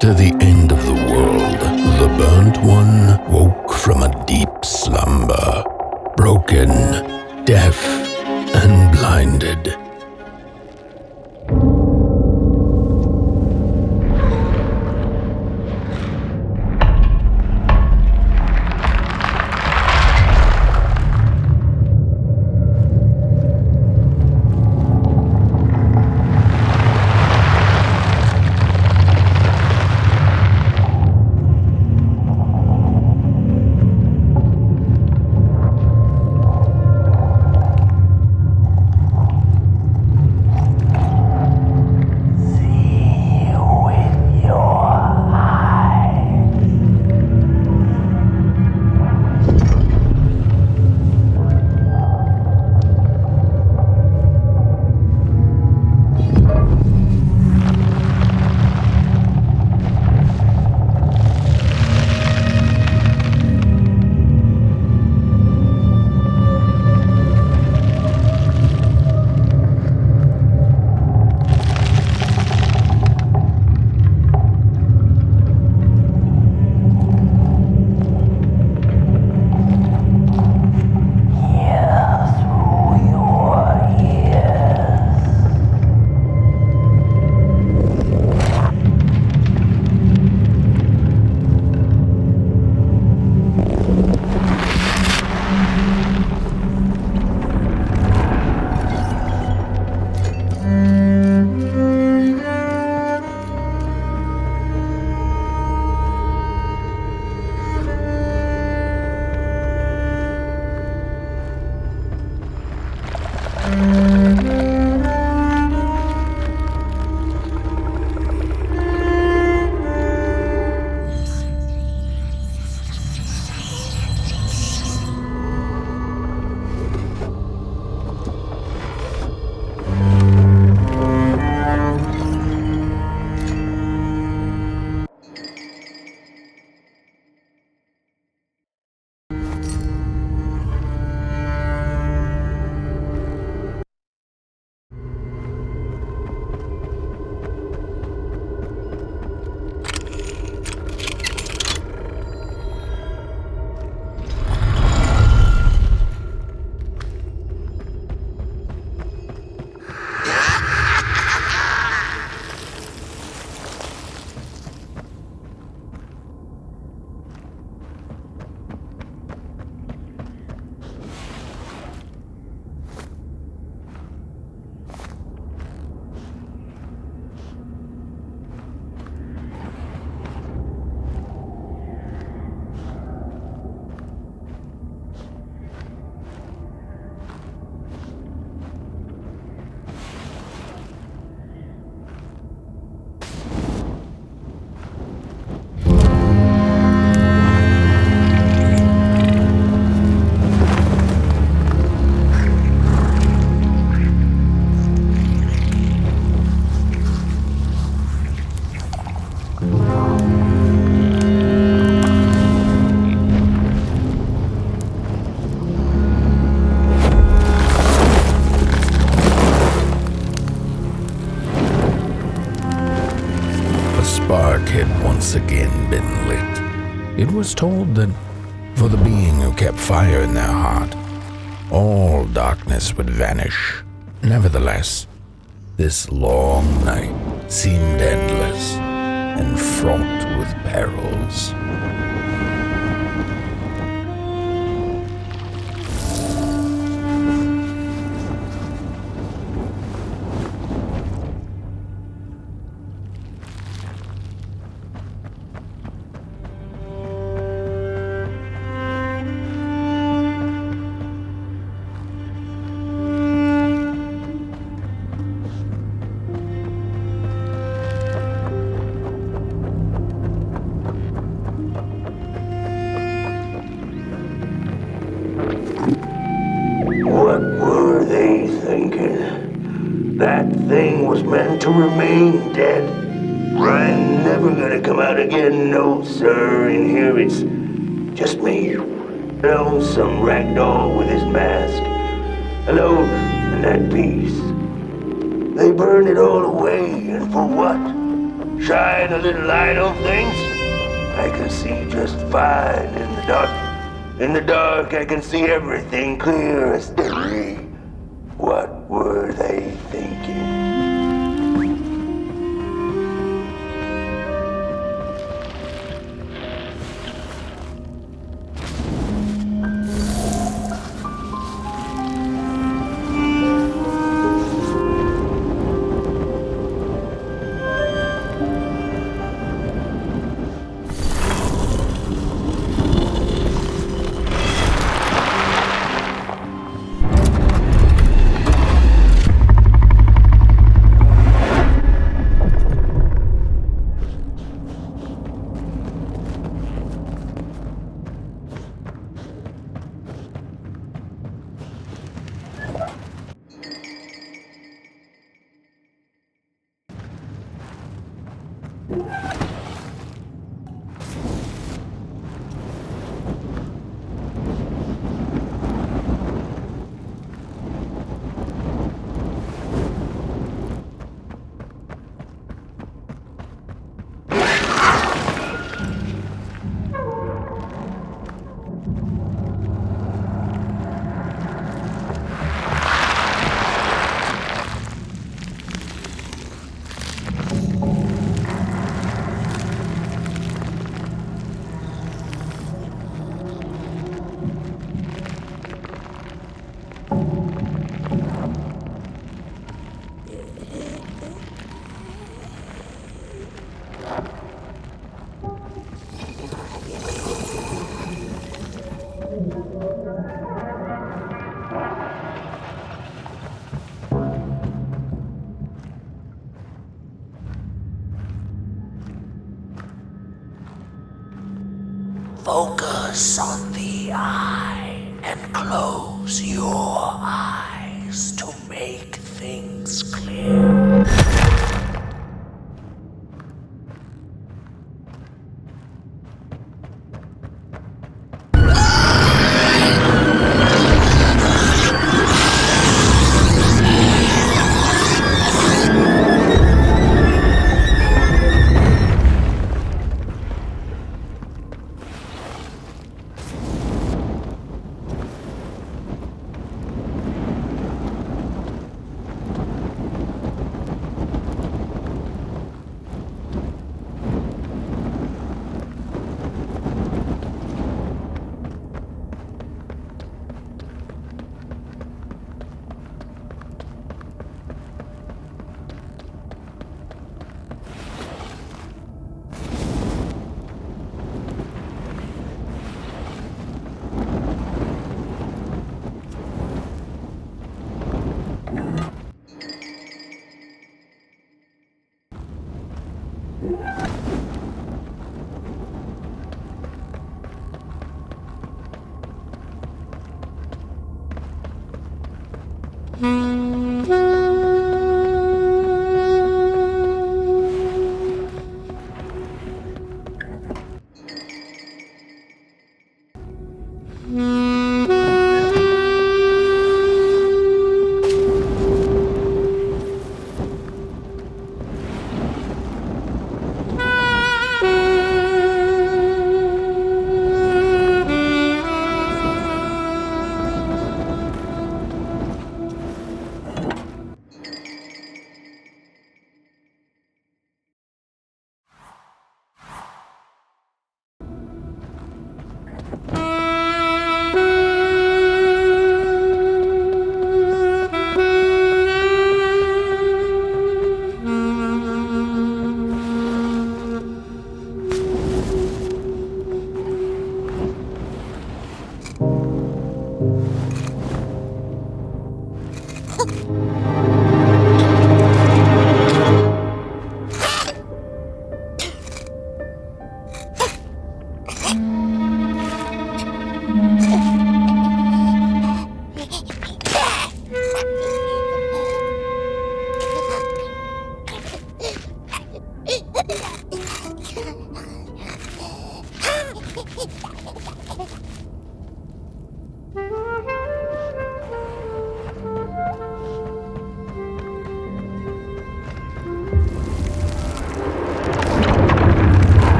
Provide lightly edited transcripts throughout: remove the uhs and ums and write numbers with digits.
After the end of the world, the burnt one woke from a deep slumber, broken, deaf, and blinded. Had once again been lit. It was told that for the being who kept fire in their heart, all darkness would vanish. Nevertheless, this long night seemed endless and fraught with perils. That thing was meant to remain dead. I'm never gonna come out again, no sir. In here it's just me. Some ragdoll with his mask. Alone and at peace. They burned it all away, and for what? Shine a little light on things. I can see just fine in the dark. In the dark, I can see everything clear as day. What were they thinking? Focus on the eye and close your eyes to make things clear.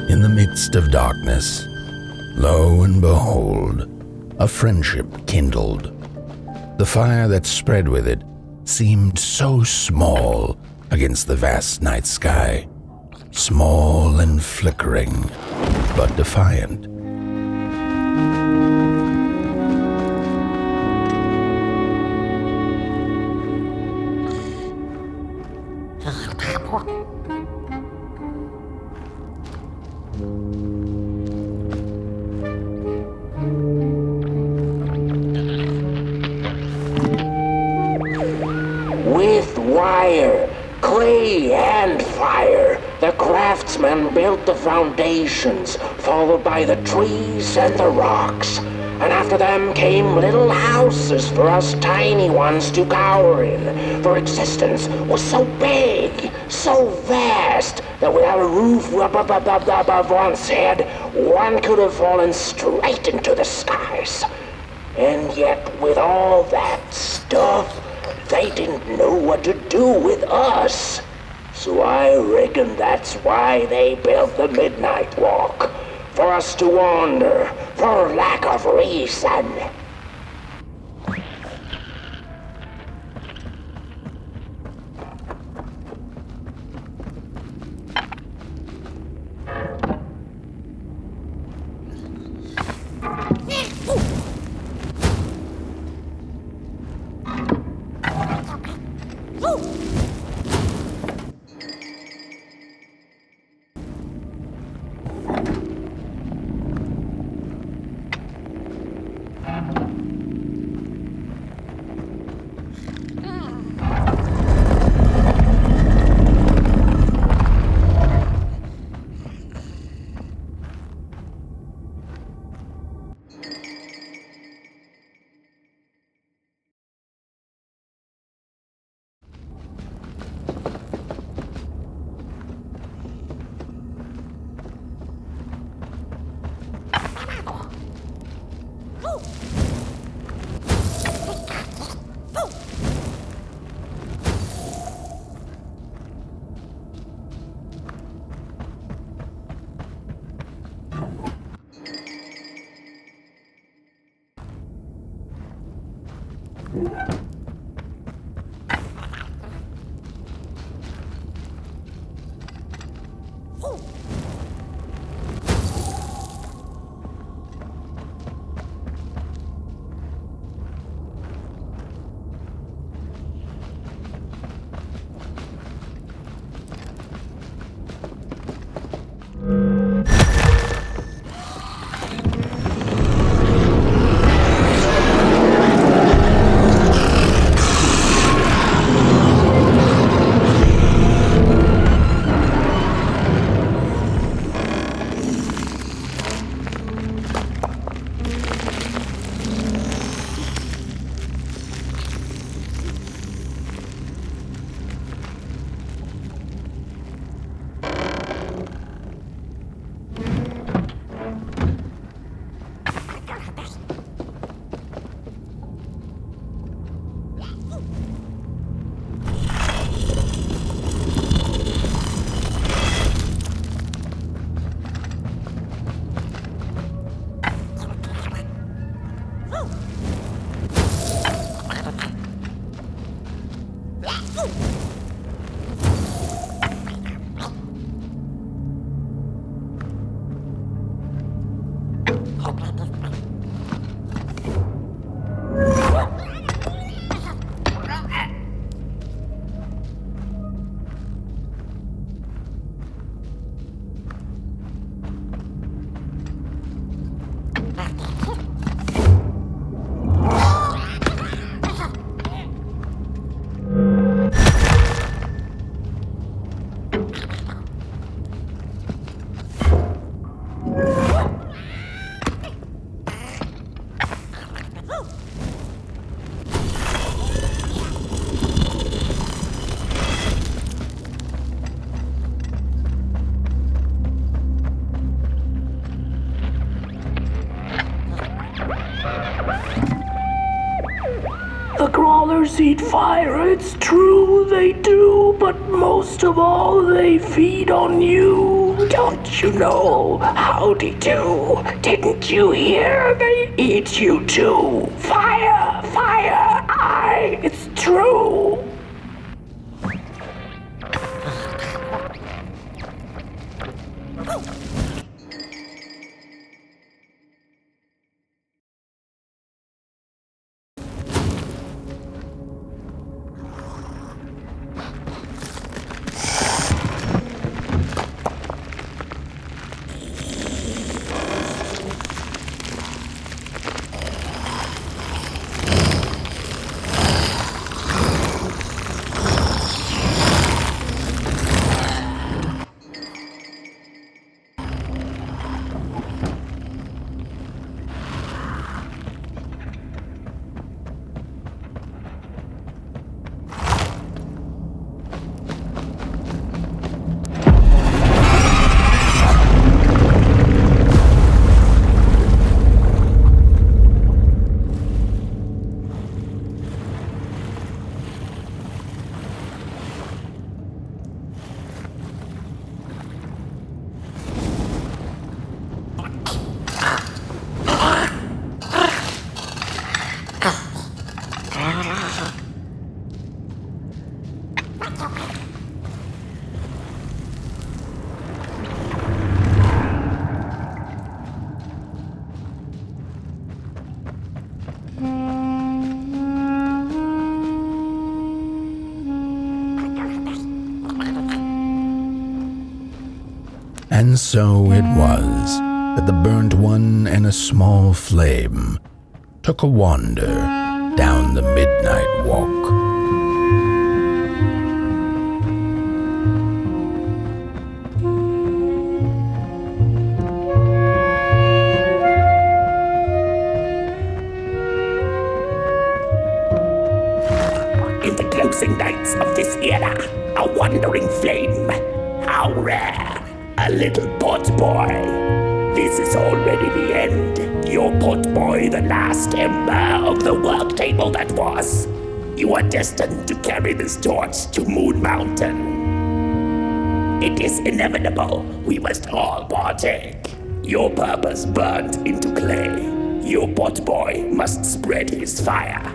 In the midst of darkness, lo and behold, a friendship kindled. The fire that spread with it seemed so small against the vast night sky, small and flickering, but defiant. With wire, clay, and fire, the craftsman built the foundations, followed by the trees and the rocks. And after them came little houses for us tiny ones to cower in, for existence was so big, so vast, that without a roof above one's head, one could have fallen straight into the skies. And yet, with all that stuff, they didn't know what to do with us. So I reckon that's why they built the Midnight Walk, for us to wander, for lack of reason. The crawlers eat fire, it's true they do, but most of all they feed on you. Don't you know? Howdy do. Didn't you hear? They eat you too. Fire, fire, aye, it's true. And so it was that the burnt one and a small flame took a wander down the midnight walk. In the closing nights of this era, a wandering flame, how rare, a little Potboy. This is already the end. Your Potboy, the last ember of the work table that was. You are destined to carry this torch to Moon Mountain. It is inevitable. We must all partake. Your purpose burnt into clay. Your Potboy must spread his fire.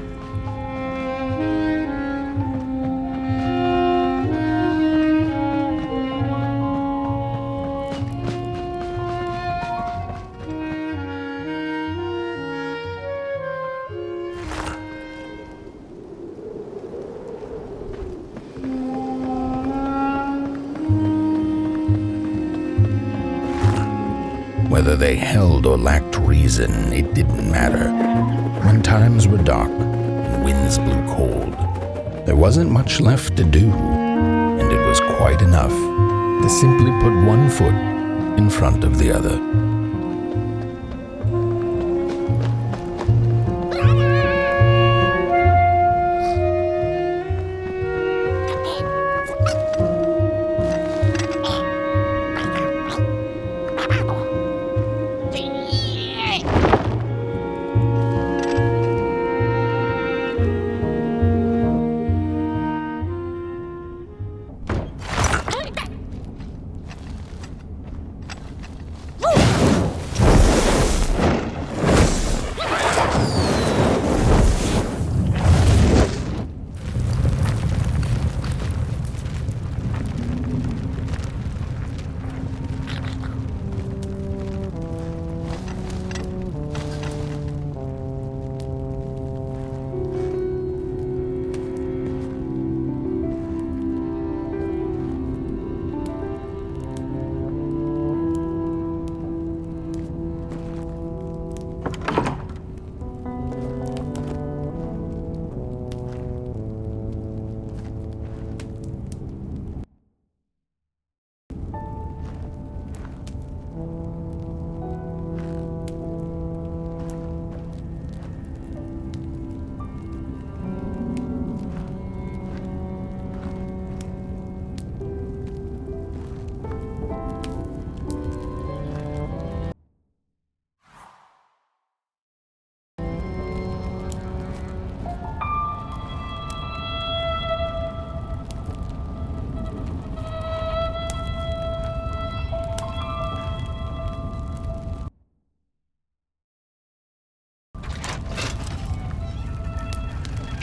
Whether they held or lacked reason, it didn't matter. When times were dark and winds blew cold, there wasn't much left to do, and it was quite enough to simply put one foot in front of the other.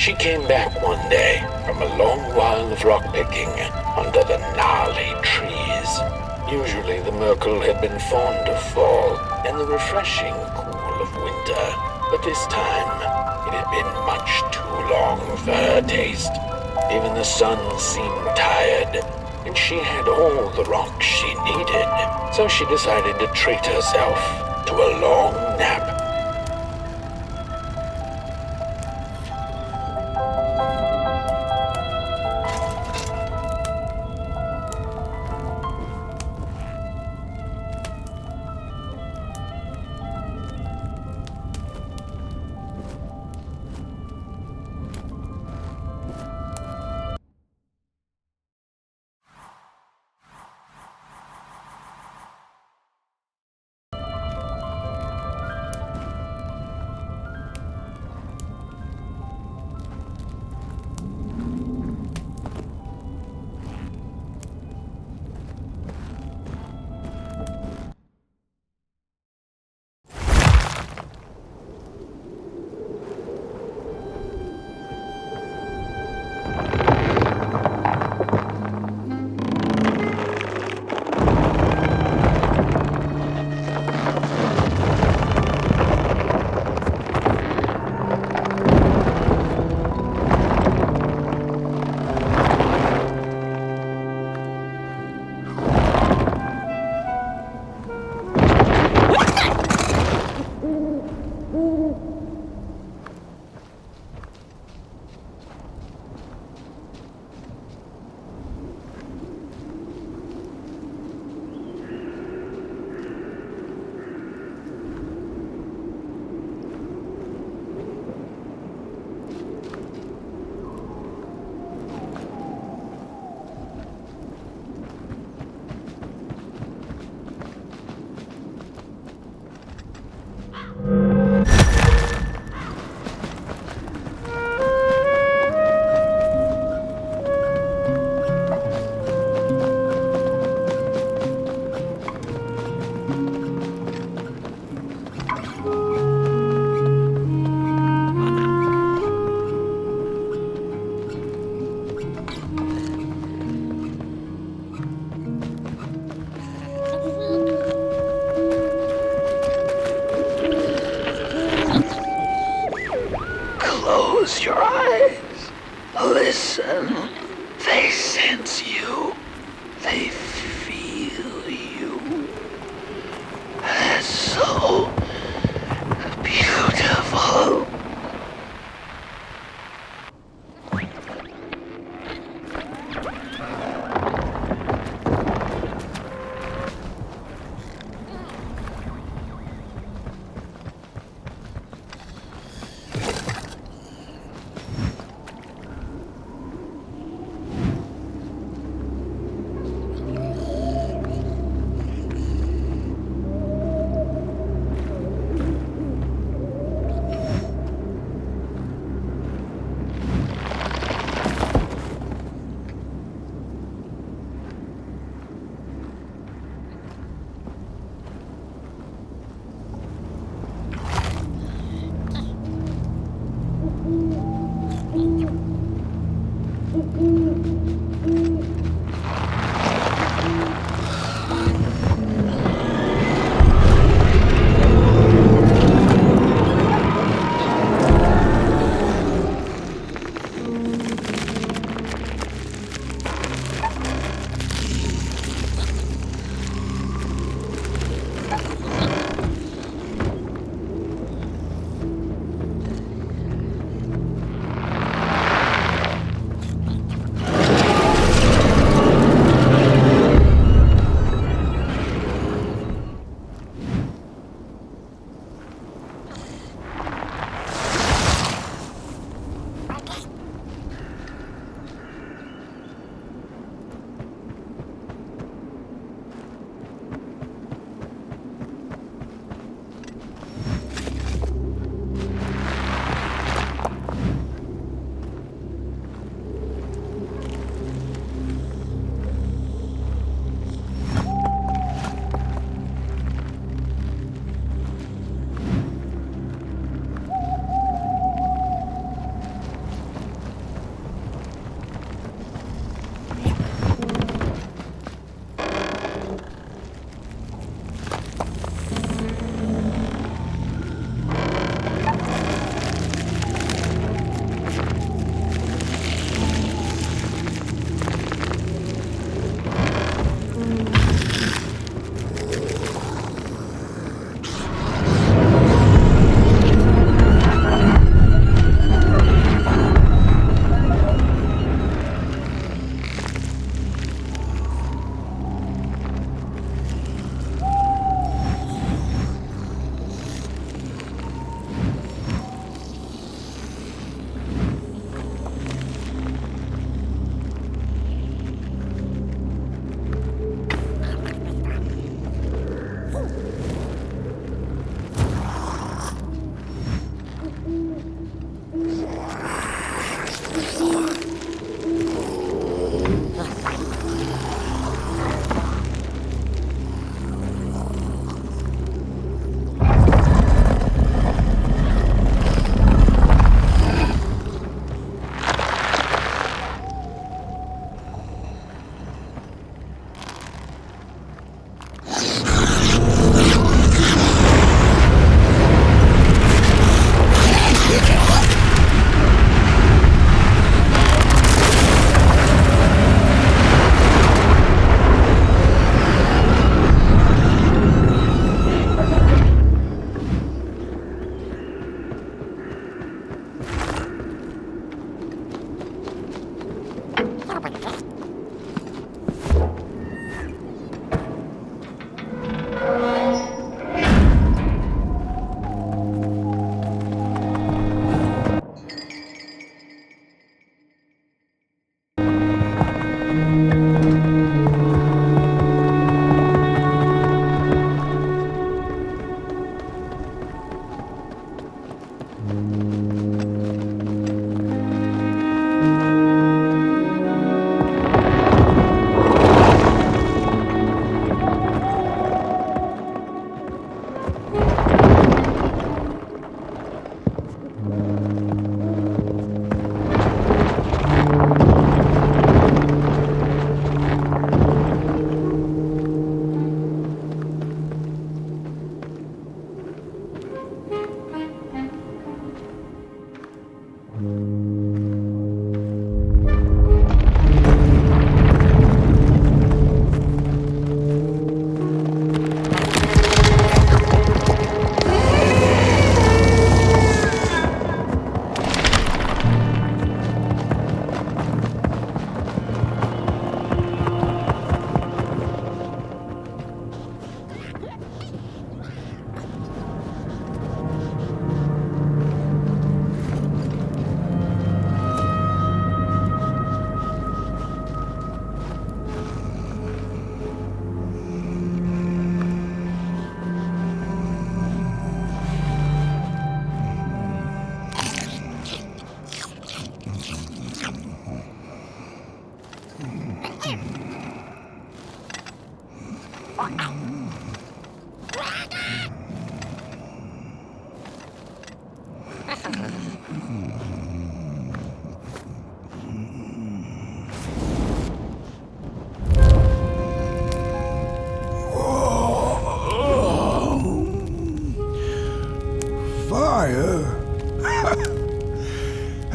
She came back one day from a long while of rock-picking under the gnarly trees. Usually the Merkle had been fond of fall and the refreshing cool of winter, but this time it had been much too long for her taste. Even the sun seemed tired, and she had all the rocks she needed, so she decided to treat herself to a long nap. Close your eyes. Listen. They sense you. They feel you. It's so beautiful.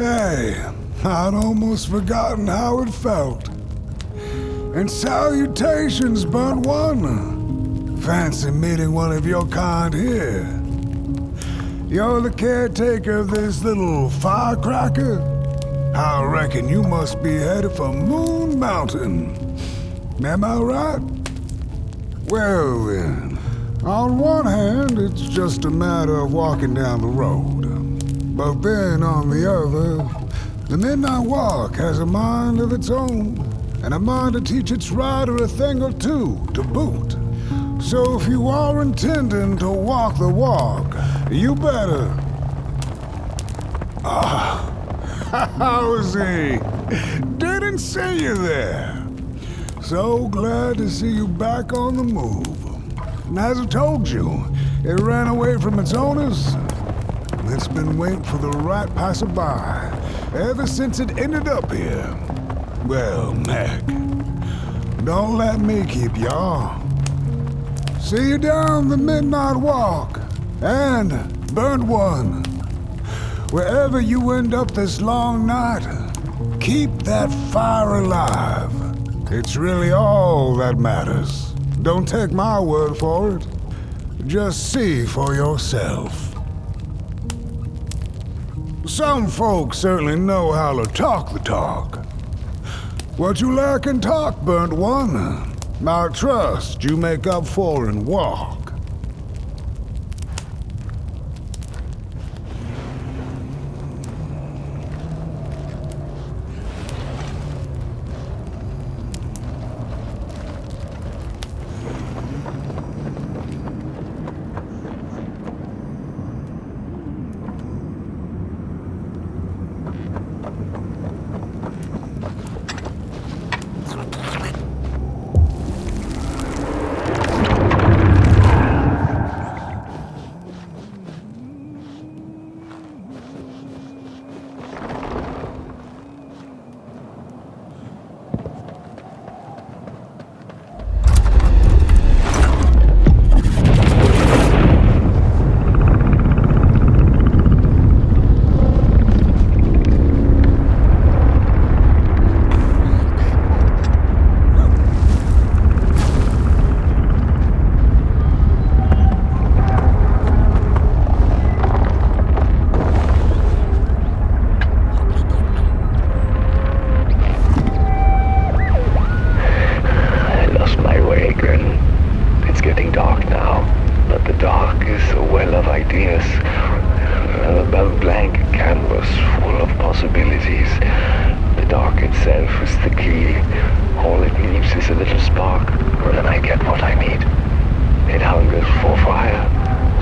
Hey, I'd almost forgotten how it felt. And salutations, Burnt One. Fancy meeting one of your kind here. You're the caretaker of this little firecracker? I reckon you must be headed for Moon Mountain. Am I right? Well then, on one hand, it's just a matter of walking down the road. But then, on the other, the Midnight Walk has a mind of its own, and a mind to teach its rider a thing or two to boot. So if you are intending to walk the walk, you better... How's he? Didn't see you there. So glad to see you back on the move. And as I told you, it ran away from its owners. It's been waiting for the right passerby ever since it ended up here. Well, Mac, don't let me keep y'all. See you down the Midnight Walk, and Burnt One. Wherever you end up this long night, keep that fire alive. It's really all that matters. Don't take my word for it. Just see for yourself. Some folks certainly know how to talk the talk. What you lack in talk, Burnt One, I trust you make up for in walk. the key. All it needs is a little spark, and I get what I need. It hungers for fire,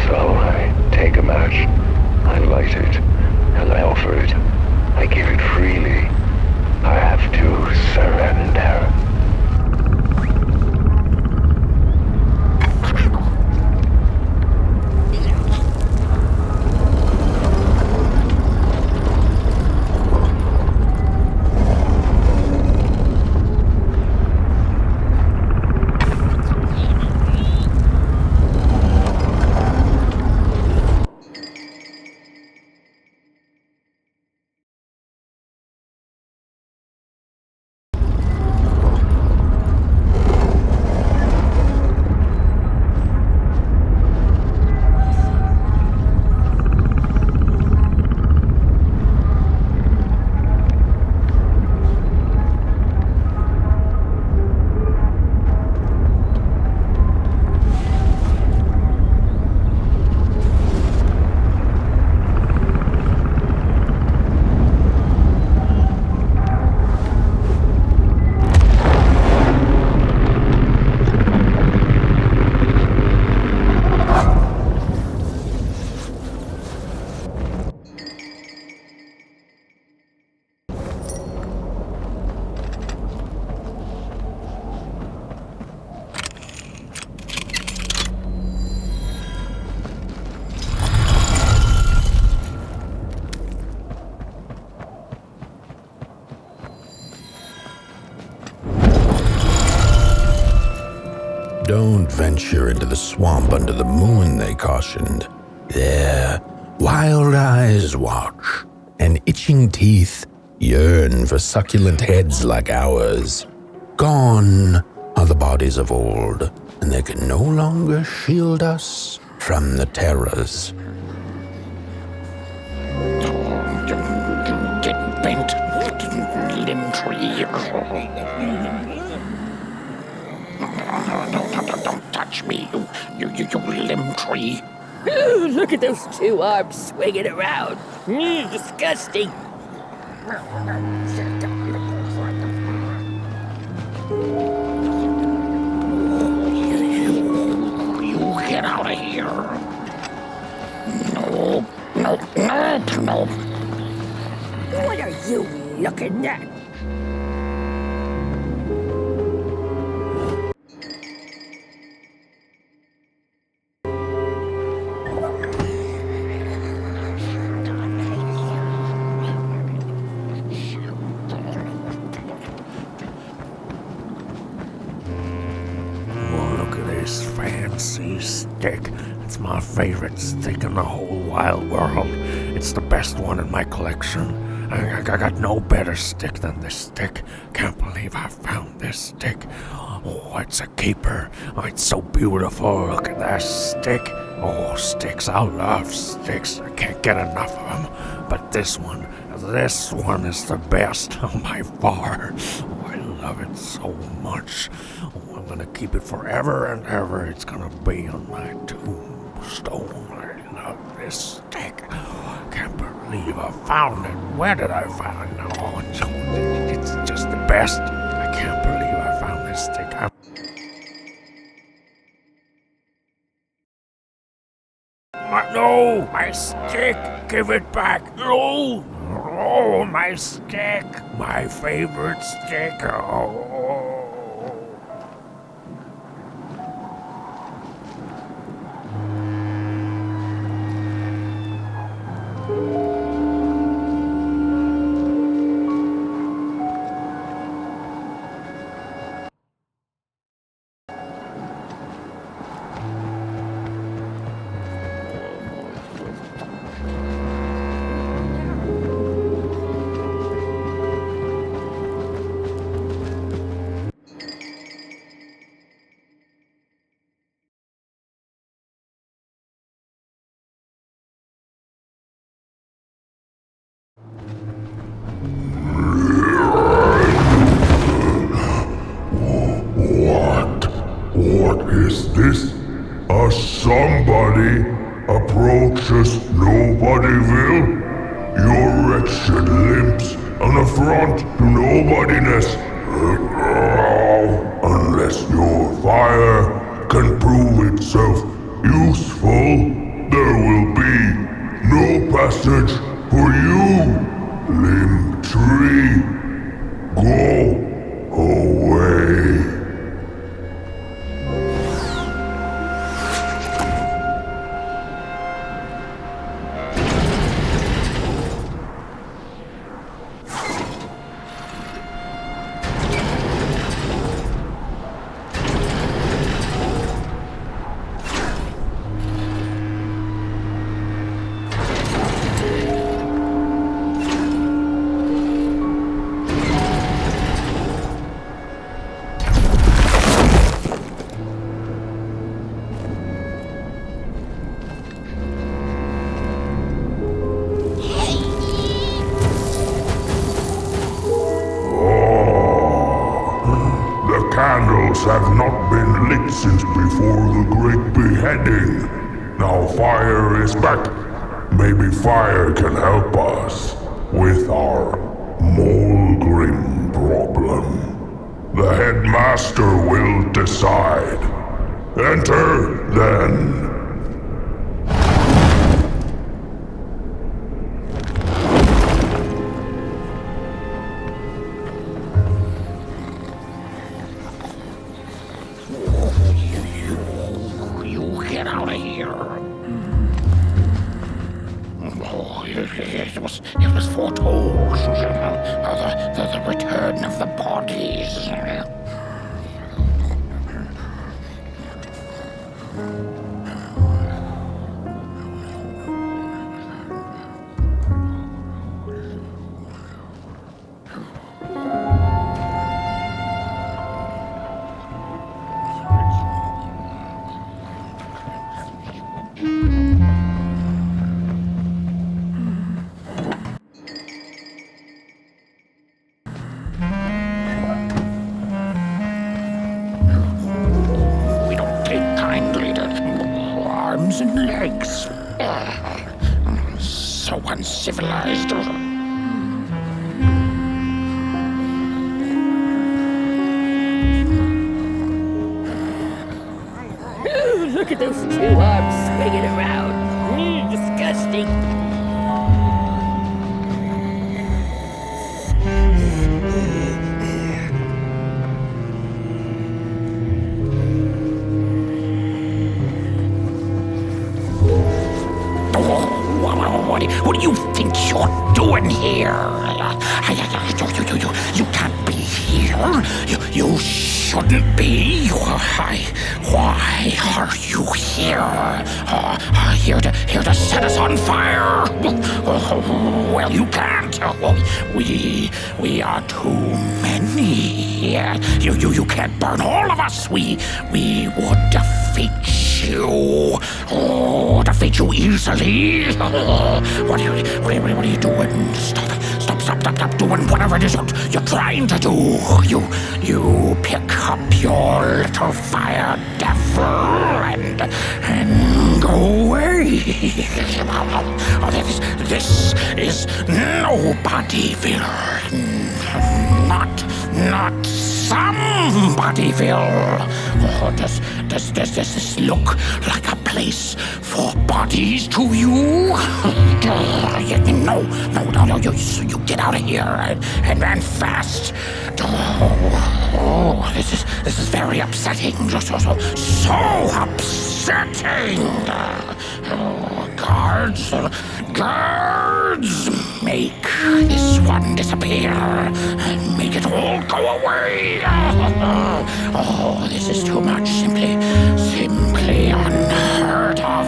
so I take a match, I light it, and I offer it. I give it freely. I have to surrender. Don't venture into the swamp under the moon, they cautioned. There, wild eyes watch, and itching teeth yearn for succulent heads like ours. Gone are the bodies of old, and they can no longer shield us from the terrors. Get bent, limb tree. Don't touch me, you limb tree. Look at those two arms swinging around. Disgusting. You get out of here. No. What are you looking at? Fancy stick. It's my favorite stick in the whole wide world. It's the best one in my collection. I got no better stick than this stick. Can't believe I found this stick. Oh, it's a keeper. Oh, it's so beautiful. Look at that stick. Oh, sticks. I love sticks. I can't get enough of them. But this one is the best by far. Oh, I love it so much. Oh, I'm gonna keep it forever and ever. It's gonna be on my tombstone. I love this stick. Oh, I can't believe I found it. Where did I find it? Oh, it's just the best. I can't believe I found this stick. No, my stick! Give it back! No! Oh, my stick! My favorite stick! Oh. What is this? Somebody approaches Nobodyville? Your wretched limbs, an affront to nobodiness. Unless your fire can prove itself useful, there will be no passage for you, limb tree. Go away. Candles have not been lit since before the great beheading. Now fire is back. Maybe fire can help us with our Molgrim problem. The headmaster will decide. Enter, then. It was foretold. The return of the bodies. Arms and legs. So uncivilized. Ooh, look at those two arms swinging around. Disgusting. What do you think you're doing here? You can't be here. You shouldn't be. Why are you here? Here to set us on fire? Well, you can't. We are too many. You can't burn all of us. We would defeat you. Defeat you easily. What are you doing? Stop doing whatever it is you're trying to do. You pick up your little fire devil and go away. This is Nobodyville. Not somebodyville. Does this look like a place for bodies to you? No, you get out of here and run fast. This is very upsetting. So upsetting. Guards, make this one disappear and make it all go away. This is too much. Simply unheard of.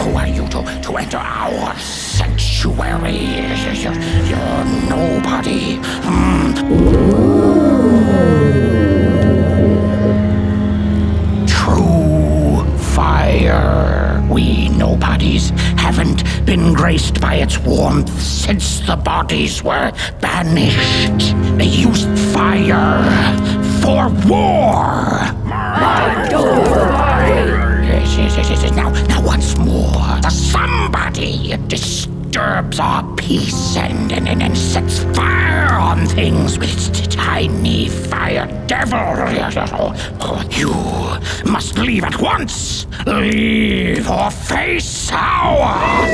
Who are you to enter our sanctuary? You're nobody. True fire. We nobodies haven't been graced by its warmth since the bodies were banished. They used fire for war. Yes. Now once more, somebody disturbs our peace and sets fire on things. dealings with its tiny fire devil. You must leave at once. Leave or face our...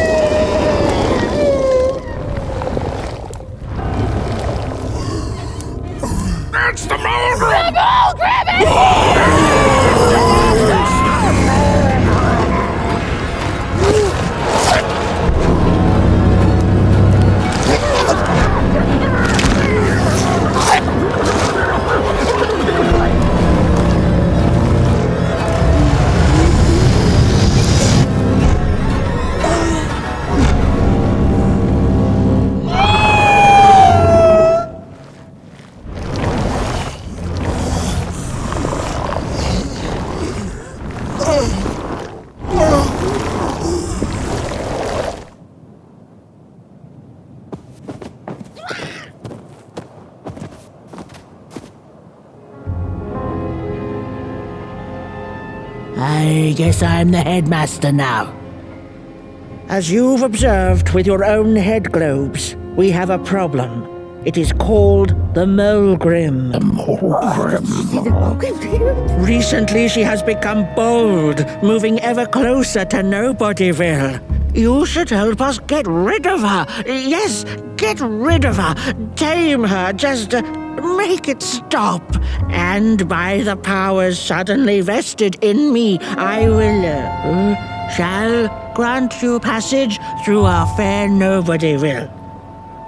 It's the Molgrim! The I guess I'm the headmaster now. As you've observed with your own head globes, we have a problem. It is called the Molgrim. The Molgrim. Recently she has become bold, moving ever closer to Nobodyville. You should help us get rid of her. Yes, get rid of her. Tame her, just make it stop. And by the powers suddenly vested in me, I will, shall grant you passage through our fair Nobodyville.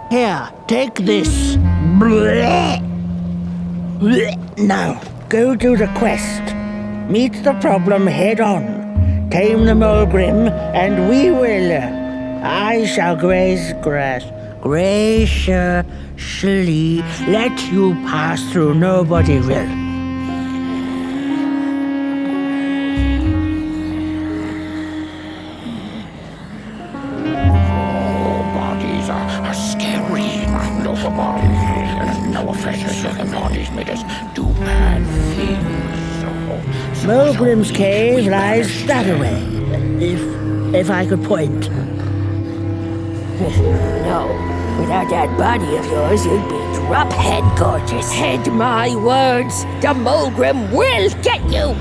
Here, take this. Now, go do the quest. Meet the problem head on. Tame the Molgrim, and we will... I shall graciously let you pass through Nobodyville. Bodies are scary. No for bodies. No offense to the bodies made us do bad things. Molgrim's cave lies that way, if I could point. No, without that body of yours, you'd be drop-head gorgeous. Heed my words, the Molgrim will get you!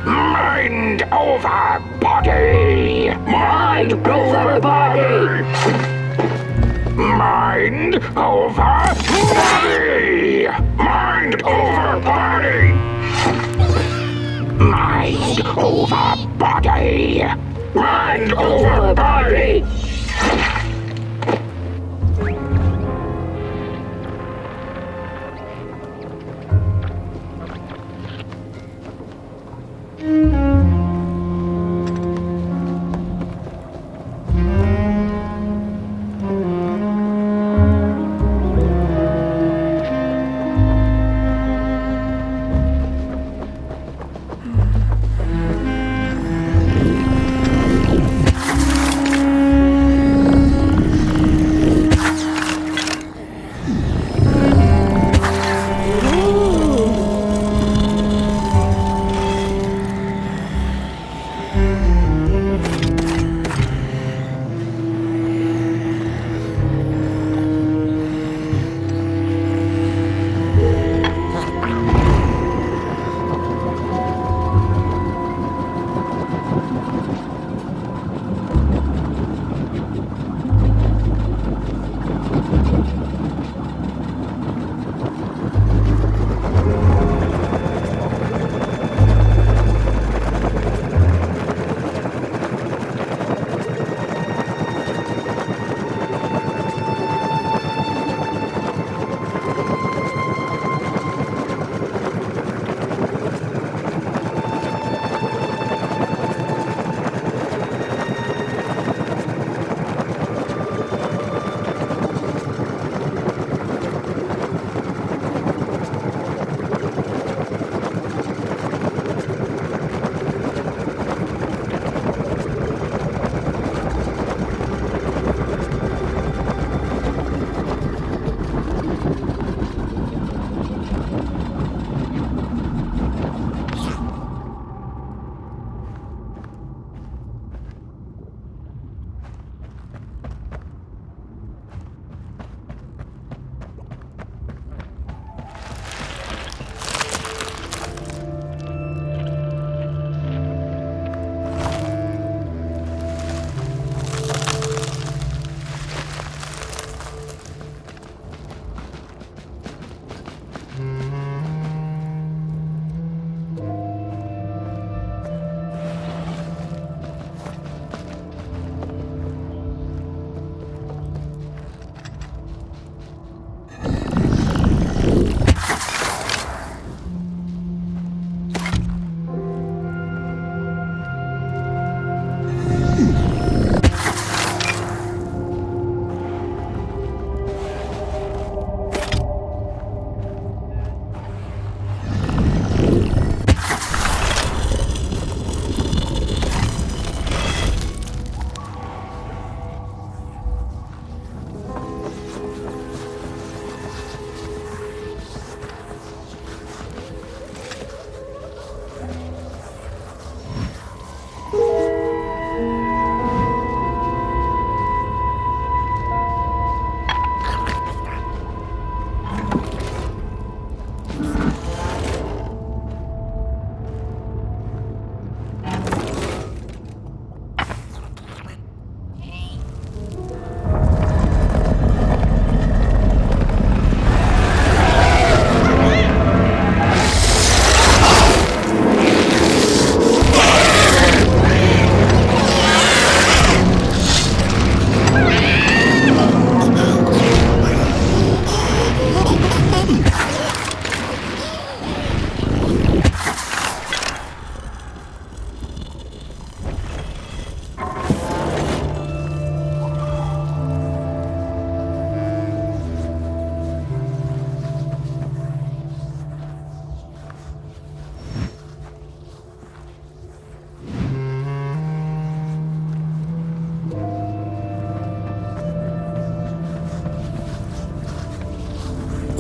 Mind over body! Mind over body! Mind over body! Mind over body! Mind over body! Mind over body!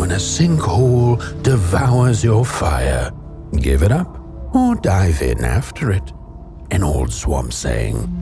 when a sinkhole devours your fire. Give it up or dive in after it. An old swamp saying.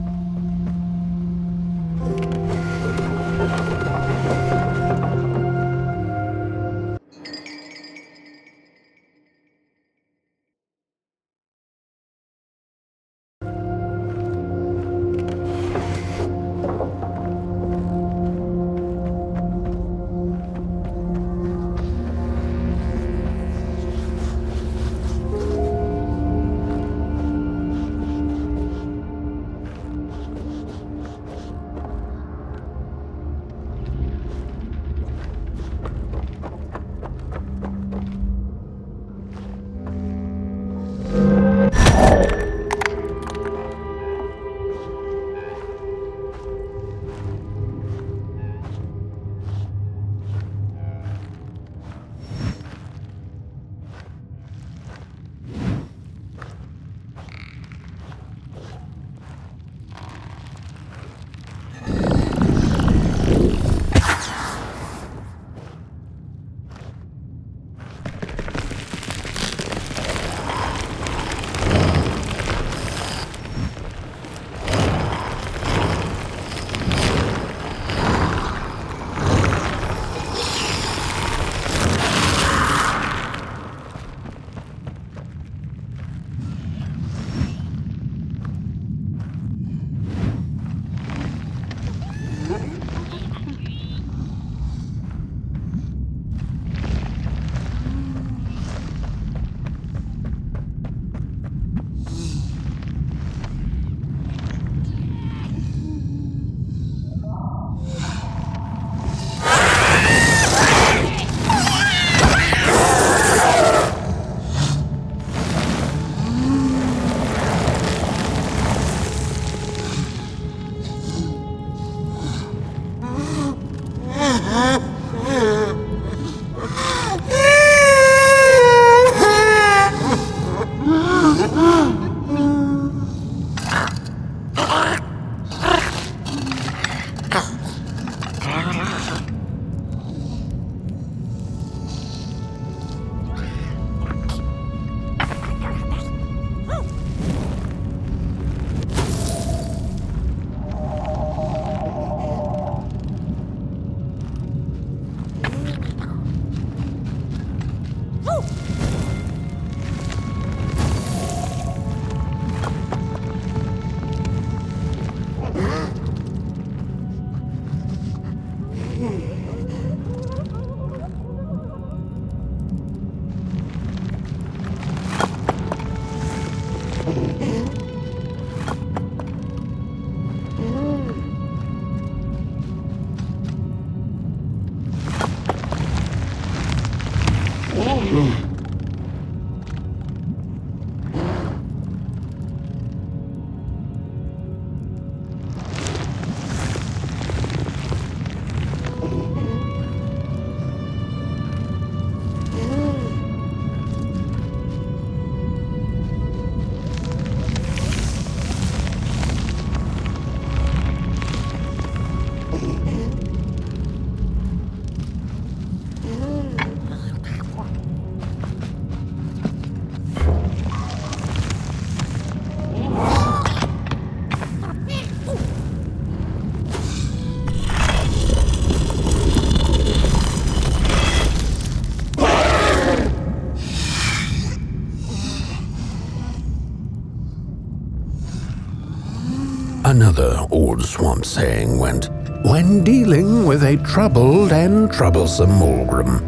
Another old swamp saying went, when dealing with a troubled and troublesome Molgrim,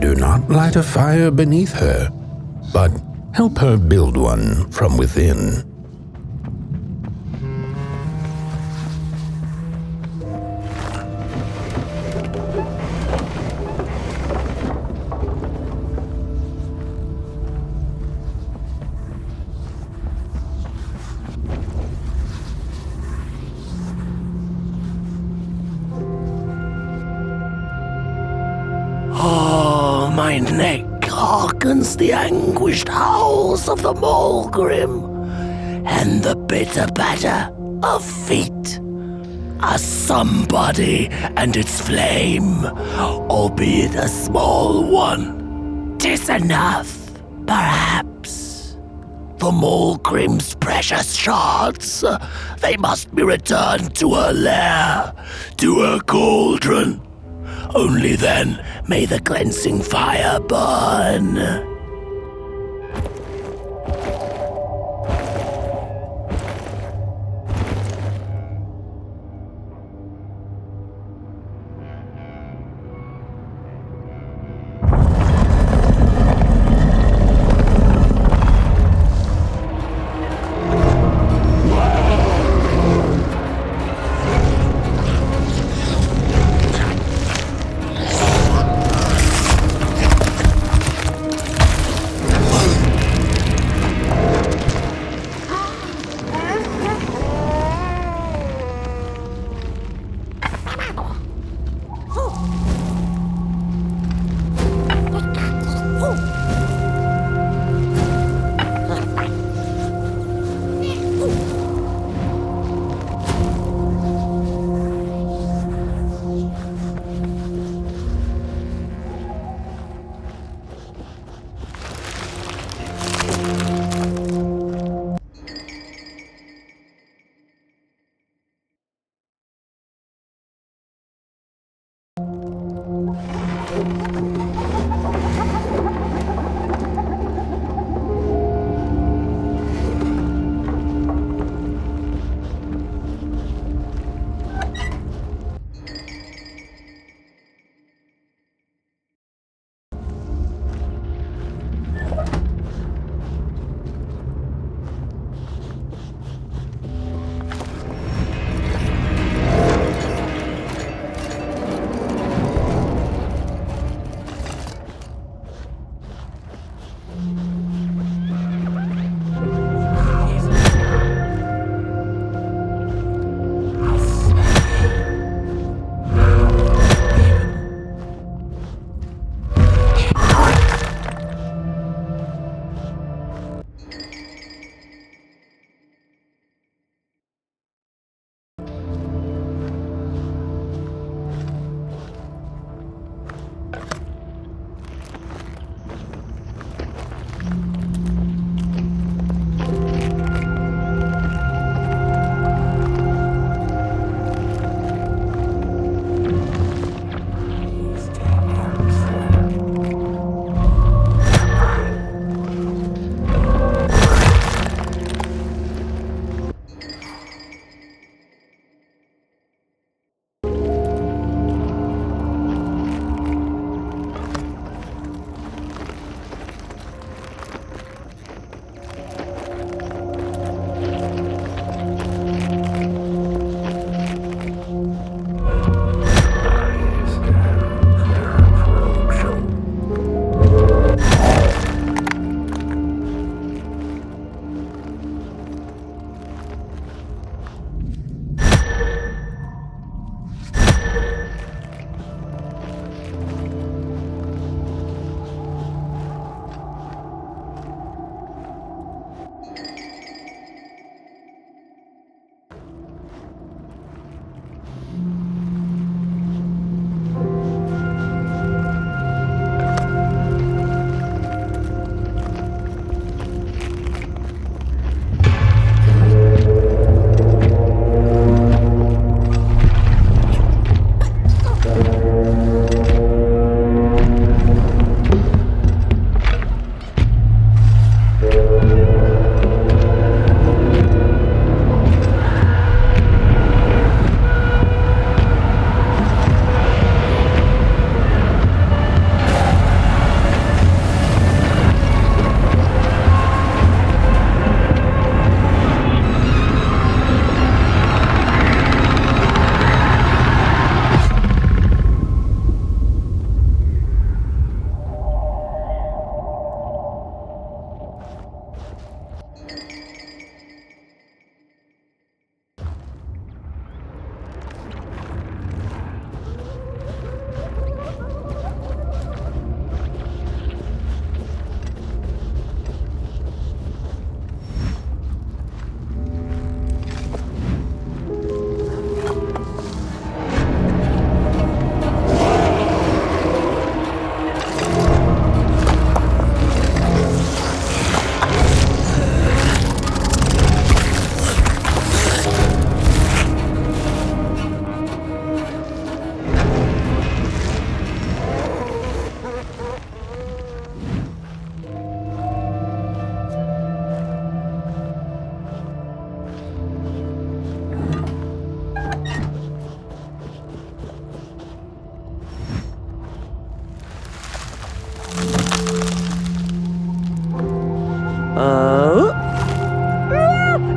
do not light a fire beneath her, but help her build one from within. My neck hearkens the anguished howls of the Molgrim, and the bitter patter of feet. A somebody and its flame, albeit a small one. 'Tis enough, perhaps. The Molgrim's precious shards, they must be returned to her lair, to her cauldron. Only then may the cleansing fire burn. Oh?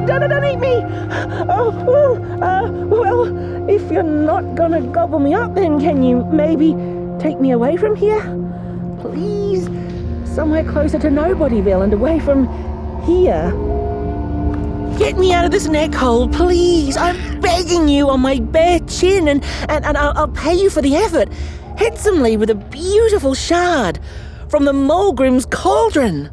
Don't eat me! Well, if you're not gonna gobble me up, then can you maybe take me away from here? Please? Somewhere closer to Nobodyville and away from here. Get me out of this neck hole, please! I'm begging you on my bare chin, and I'll pay you for the effort. Handsomely with a beautiful shard from the Molgrim's cauldron.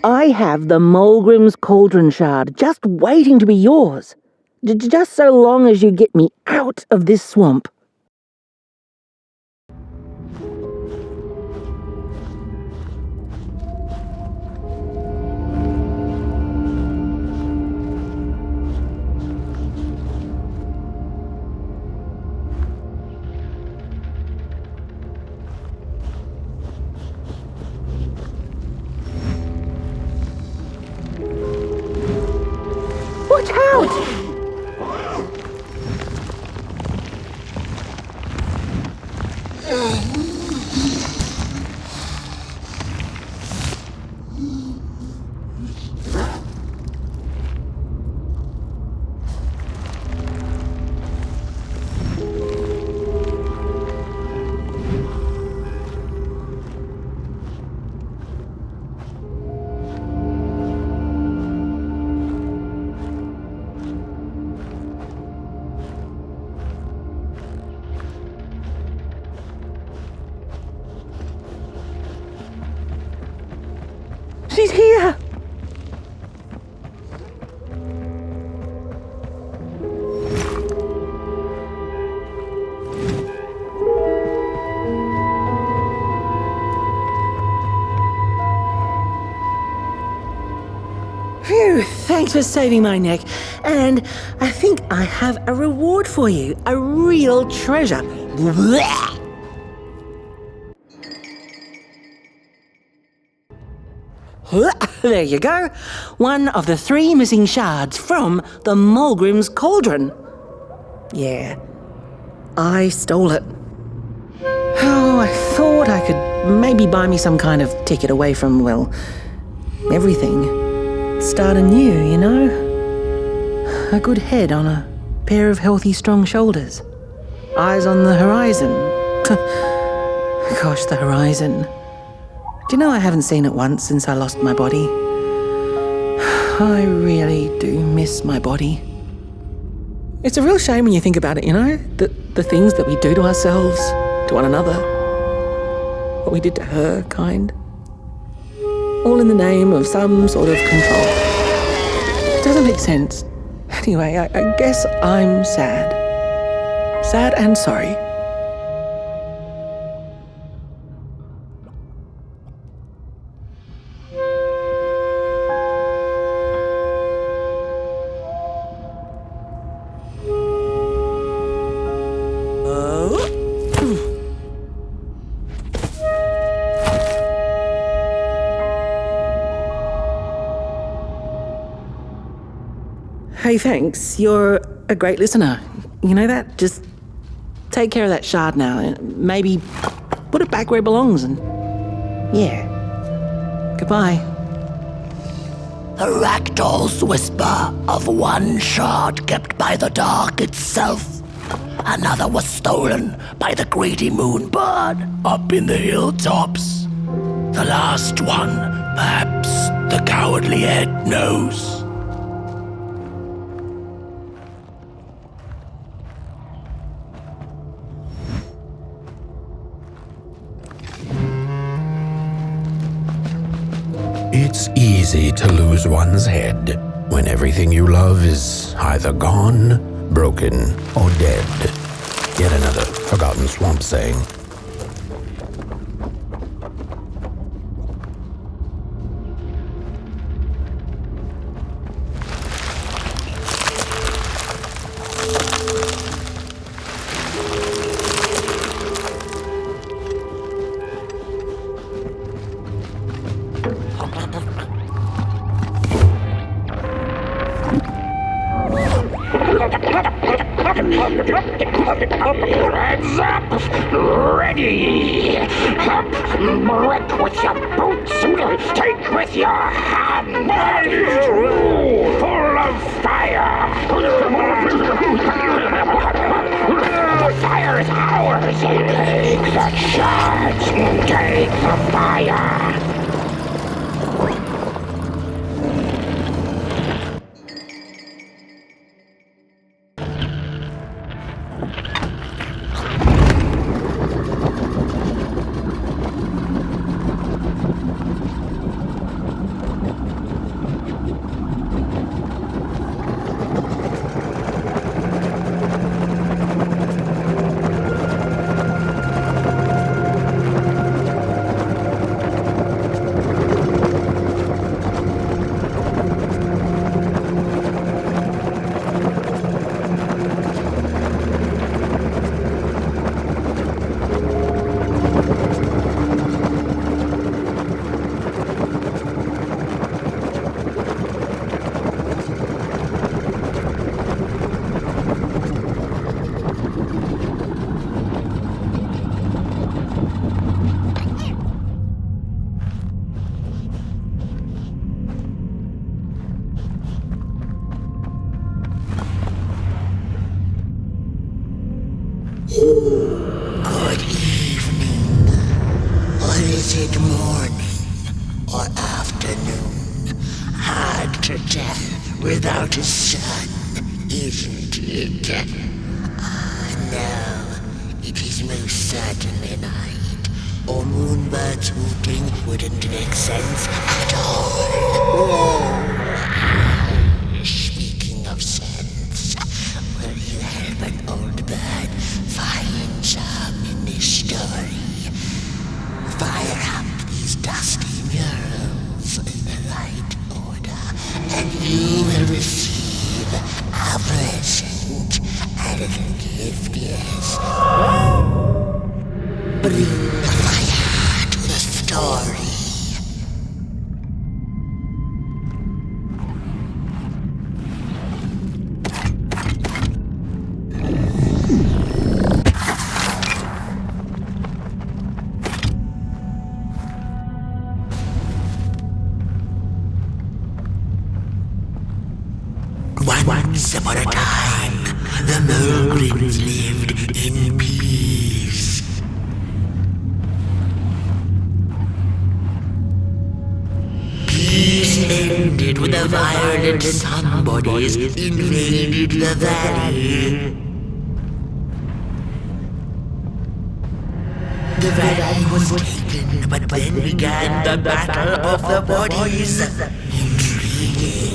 I have the Molgrim's cauldron shard just waiting to be yours. Just so long as you get me out of this swamp. Watch out! She's here! Phew, thanks for saving my neck. And I think I have a reward for you. A real treasure. Blech. There you go. One of the 3 missing shards from the Molgrim's cauldron. Yeah, I stole it. Oh, I thought I could maybe buy me some kind of ticket away from, well, everything. Start anew, you know? A good head on a pair of healthy, strong shoulders. Eyes on the horizon. Gosh, the horizon. Do you know I haven't seen it once since I lost my body? I really do miss my body. It's a real shame when you think about it, you know? The things that we do to ourselves, to one another. What we did to her, kind. All in the name of some sort of control. It doesn't make sense. Anyway, I guess I'm sad. Sad and sorry. Hey, thanks. You're a great listener. You know that? Just take care of that shard now and maybe put it back where it belongs and... yeah. Goodbye. The ragdoll's whisper of one shard kept by the dark itself. Another was stolen by the greedy moonbird up in the hilltops. The last one, perhaps the cowardly head knows. It's easy to lose one's head when everything you love is either gone, broken, or dead. Yet another forgotten swamp saying. Heads up! Ready! Up! Brett with your Take with your hand this rule full of fire. The fire is ours. Take the shards. Take the fire. Good evening. Or is it morning or afternoon? Hard to tell without a sun, isn't it? No, it is most certainly night, or moonbirds hooting wouldn't make sense at all. Speaking of sense, will you help an old bird find some in this story? Fire up these dusty murals in the right order, and you will receive a present, a little gift, yes. Bring the fire to the story. Once upon a time, the Molgrims lived in peace. Peace ended when the violent somebodies invaded the valley. The valley was taken, but then began the battle of the bodies. Intriguing.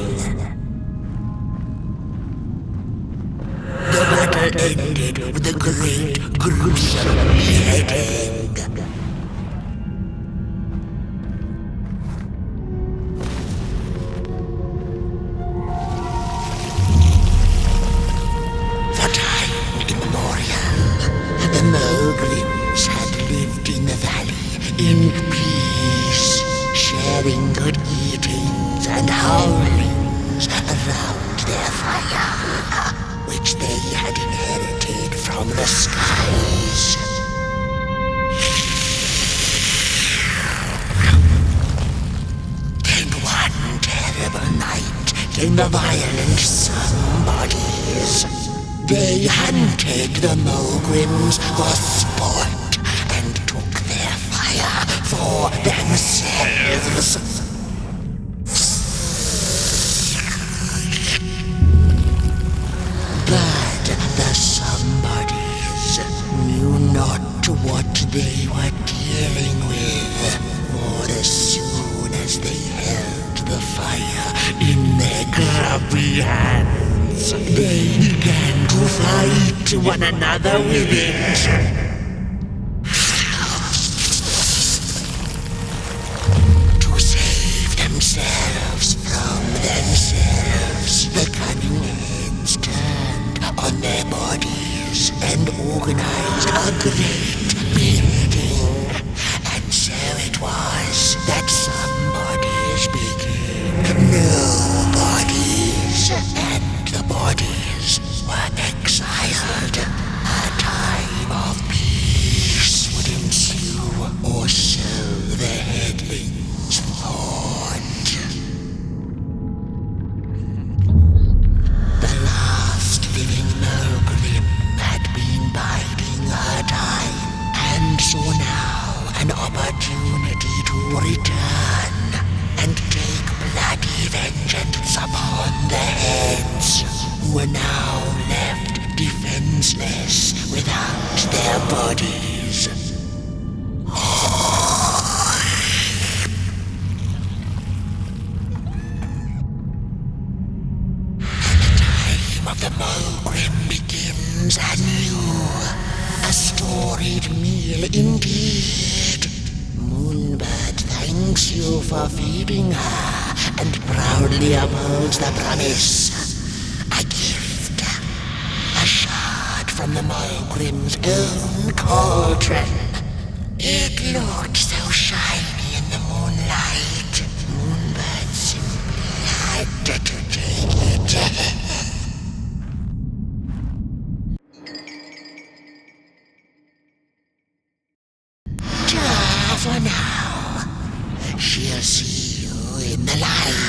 The battle ended with a great, gruesome beheading. For time immemorial, the Molgrims had lived in the valley in peace, sharing good eatings and howlings around their fire, which they had inherited from the skies. Then one terrible night came the violent somebodies. They hunted the Molgrims for sport and took their fire for themselves. But the somebodies knew not what they were dealing with, for as soon as they held the fire in their grubby hands, they began to fight one another with it. To save themselves from themselves, the cunning heads turned on their bodies and organized a great building. And so it was that somebodies became nobodies, and the bodies were exiled. A time of peace would ensue, or so the headlings thought. vengeance upon the heads, who are now left defenseless without their bodies. Of the Molgrim begins anew. A storied meal indeed. Moonbird thanks you for feeding her and proudly upholds the promise. A gift. A shard from the Molgrim's own cauldron. It looked so shiny in the moonlight. Moonbird simply had to take it. For now, she'll see you in the light.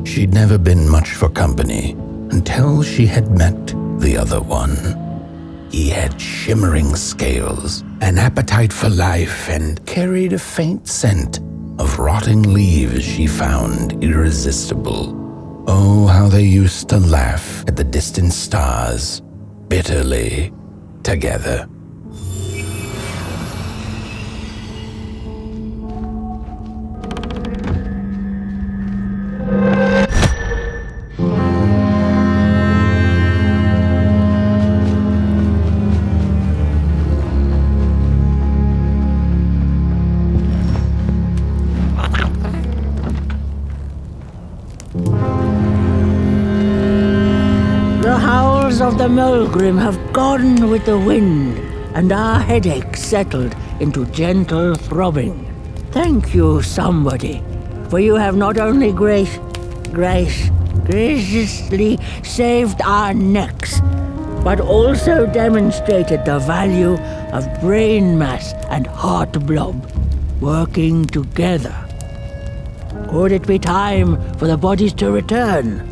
She'd never been much for company until she had met the other one. He had shimmering scales, an appetite for life, and carried a faint scent of rotting leaves she found irresistible. Oh, how they used to laugh at the distant stars, bitterly, together. the Molgrim have gone with the wind, and our headaches settled into gentle throbbing. Thank you, somebody, for you have not only graciously saved our necks, but also demonstrated the value of brain mass and heart blob working together. Could it be time for the bodies to return?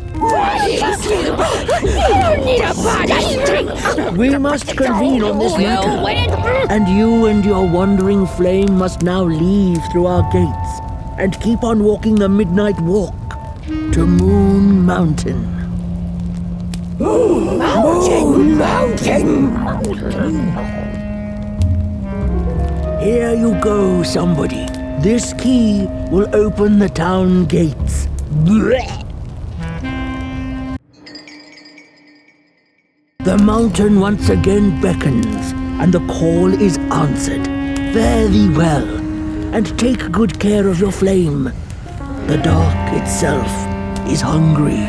We must convene on this matter, and you and your wandering flame must now leave through our gates and keep on walking the midnight walk to Moon Mountain. Moon Mountain! Here you go, somebody. This key will open the town gates. The mountain once again beckons, and the call is answered. Fare thee well, and take good care of your flame. The dark itself is hungry.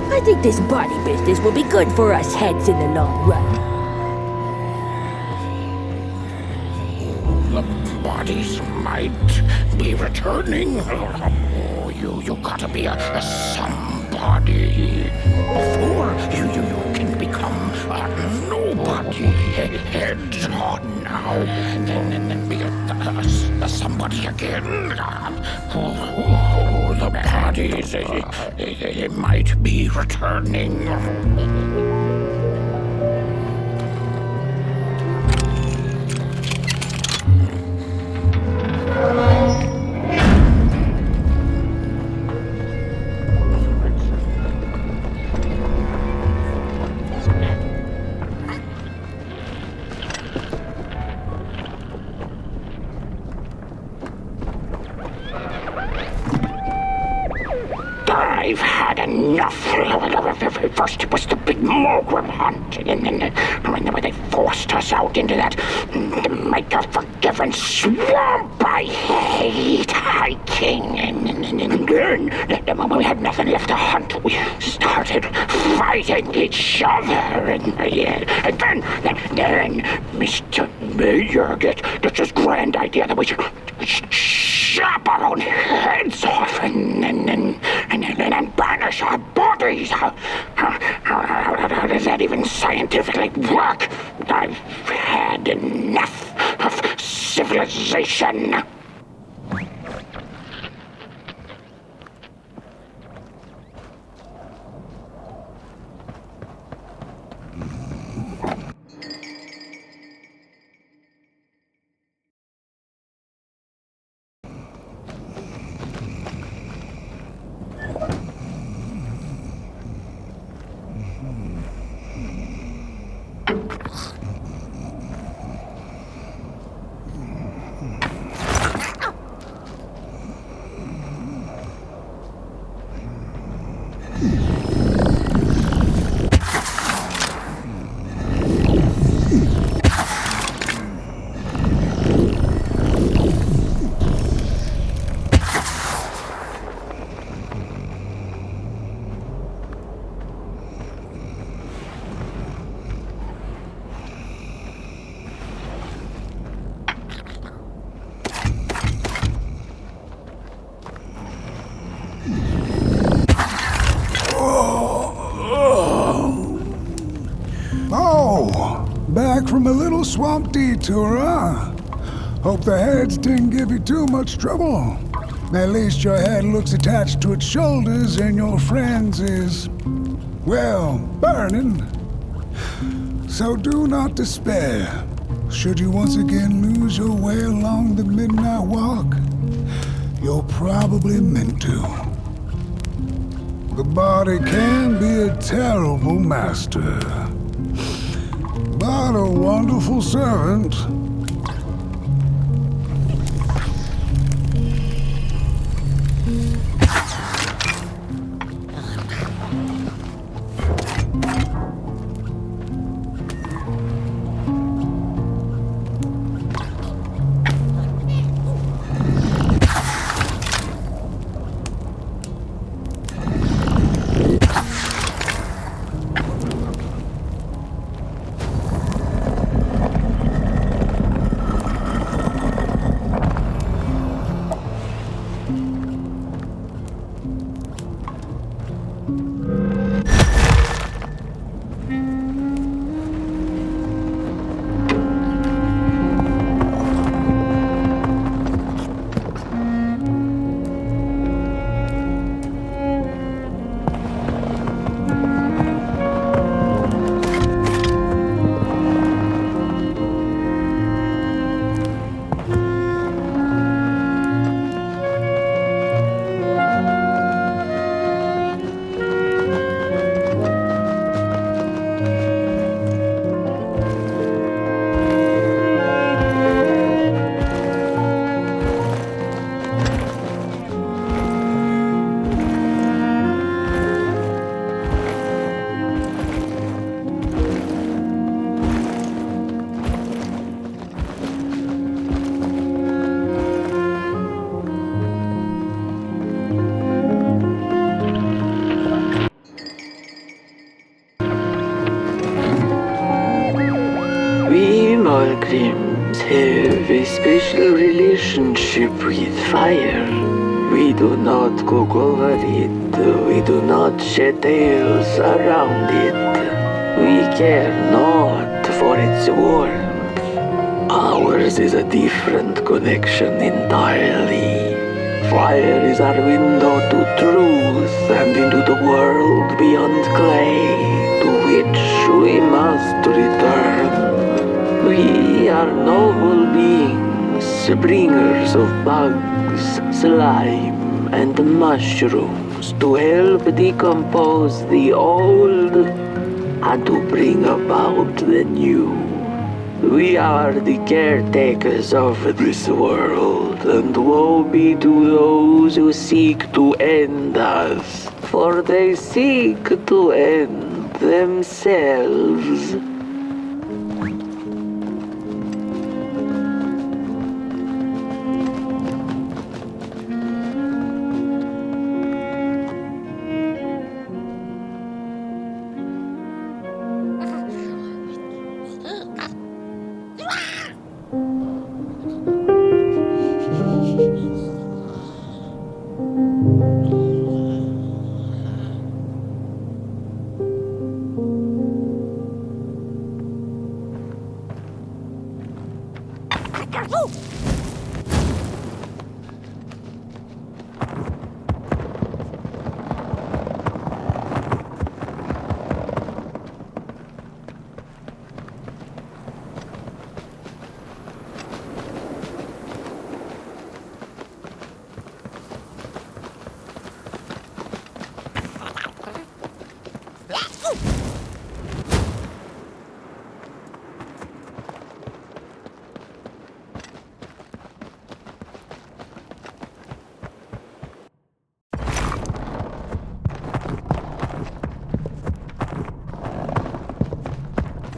I think this body business will be good for us heads in the long run. The bodies might be returning. Oh, you gotta be a somebody before you can become a nobody. Heads on now, and then be a somebody again. Oh, the bodies, they might be returning. I've had enough. First it was the big Molgrim hunt, and then they forced us out into that make-a-forgiven swamp. I hate hiking. And then when we had nothing left to hunt, we started fighting each other. And then Mr. Mayor gets this grand idea that we should chop our own heads off and banish our bodies. How does that even scientifically work? I've had enough of civilization. Back from a little swamp detour, huh? Hope the heads didn't give you too much trouble. At least your head looks attached to its shoulders and your friend's is, well, burning. So do not despair. Should you once again lose your way along the midnight walk, you're probably meant to. The body can be a terrible master, but a wonderful servant. relationship with fire. We do not cook over it. We do not shed tales around it. We care not for its warmth. Ours is a different connection entirely. Fire is our window to truth and into the world beyond clay, to which we must return. We are noble beings, bringers of bugs, slime, and mushrooms to help decompose the old and to bring about the new. We are the caretakers of this world, and woe be to those who seek to end us, for they seek to end themselves.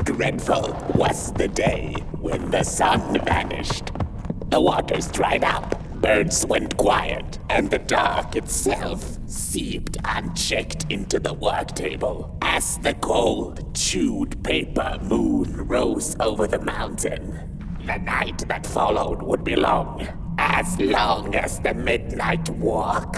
Dreadful was the day when the sun vanished. The waters dried up, birds went quiet, and the dark itself seeped unchecked into the work table as the cold, chewed paper moon rose over the mountain. The night that followed would be long as the midnight walk.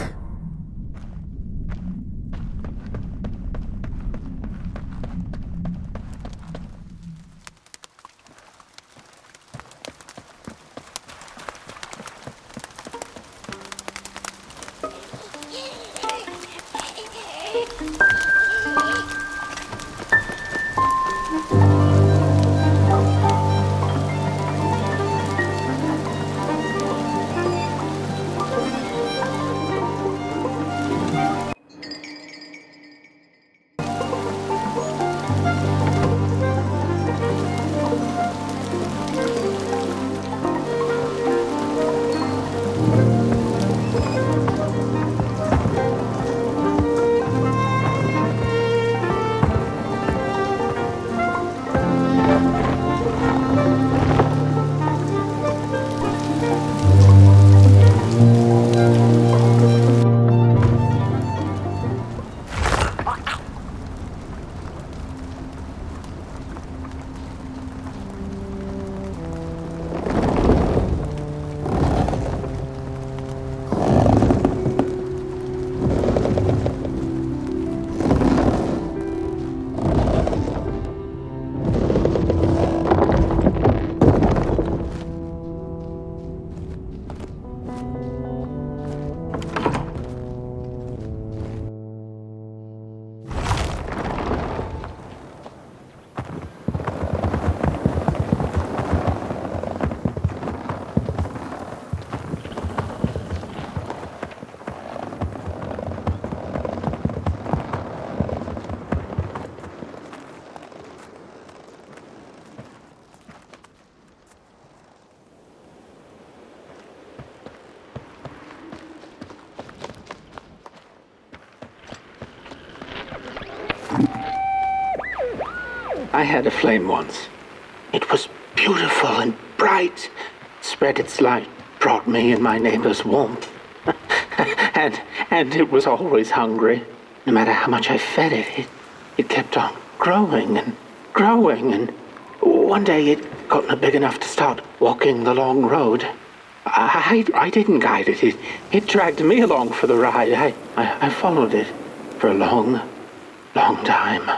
I had a flame once. It was beautiful and bright, spread its light, brought me and my neighbors warmth. and it was always hungry. No matter how much I fed it, it kept on growing and growing, and one day it got big enough to start walking the long road. I didn't guide it. It dragged me along for the ride. I followed it for a long time.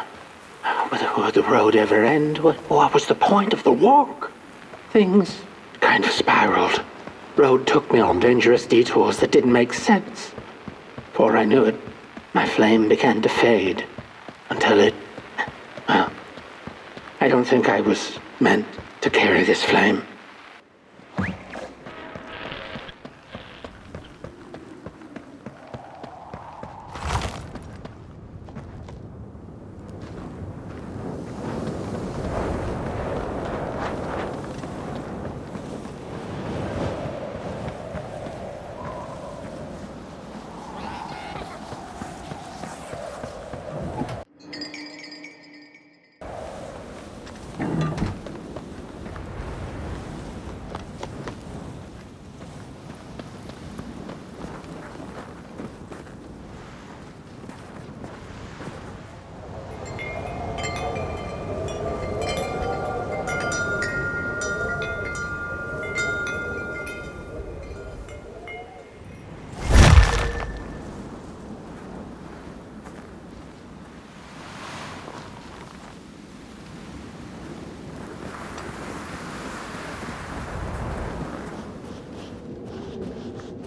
Would the road ever end? What was the point of the walk? Things kind of spiraled. Road took me on dangerous detours that didn't make sense. Before I knew it, my flame began to fade until it... Well, I don't think I was meant to carry this flame.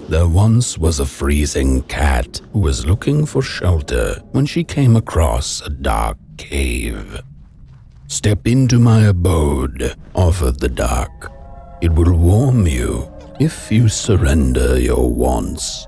There once was a freezing cat who was looking for shelter when she came across a dark cave. "Step into my abode," offered the dark. "It will warm you if you surrender your wants."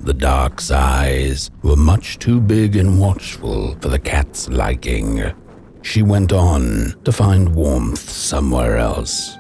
The dark's eyes were much too big and watchful for the cat's liking. She went on to find warmth somewhere else.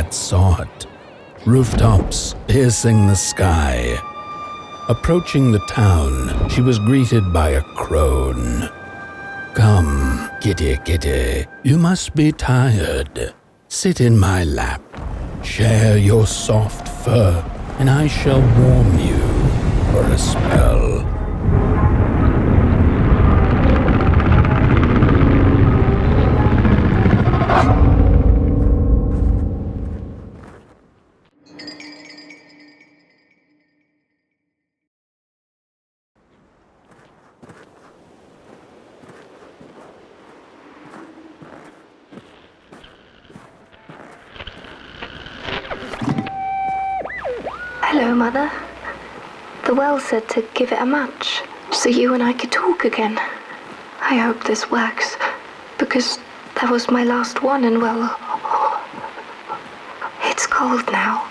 Saw it. Rooftops piercing the sky. Approaching the town, she was greeted by a crone. "Come, kitty, kitty, you must be tired. Sit in my lap. Share your soft fur, and I shall warm you for a spell." Hello, Mother. The well said to give it a match, so you and I could talk again. I hope this works, because that was my last one, and well, it's cold now.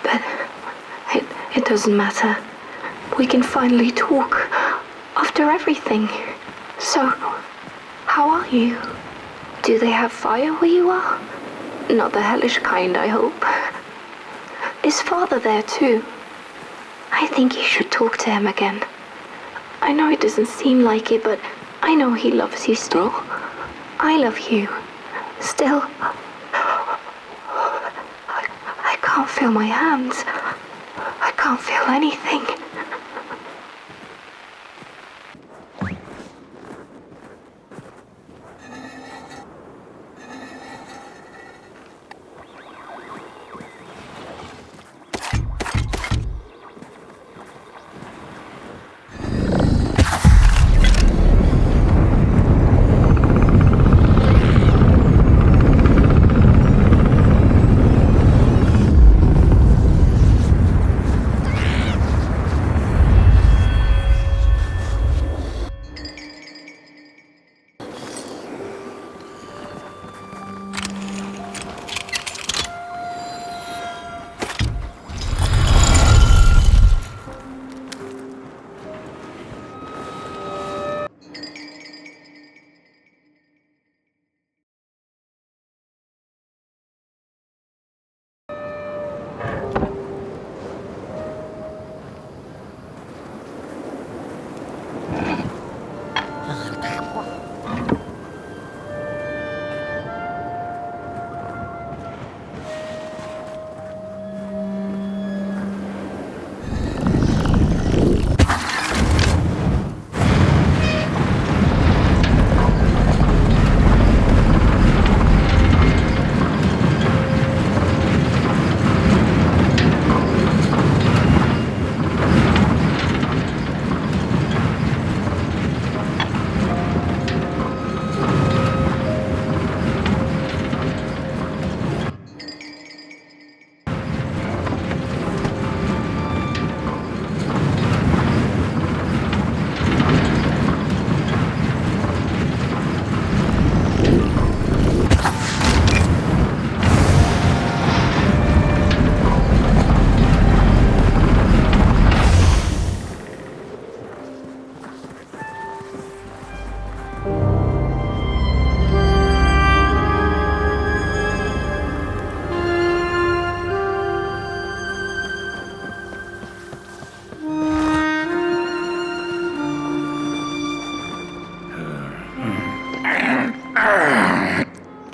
But it doesn't matter. We can finally talk after everything. So, how are you? Do they have fire where you are? Not the hellish kind, I hope. Is Father there too? I think you should talk to him again. I know it doesn't seem like it, but I know he loves you still. I love you. Still. I can't feel my hands. I can't feel anything.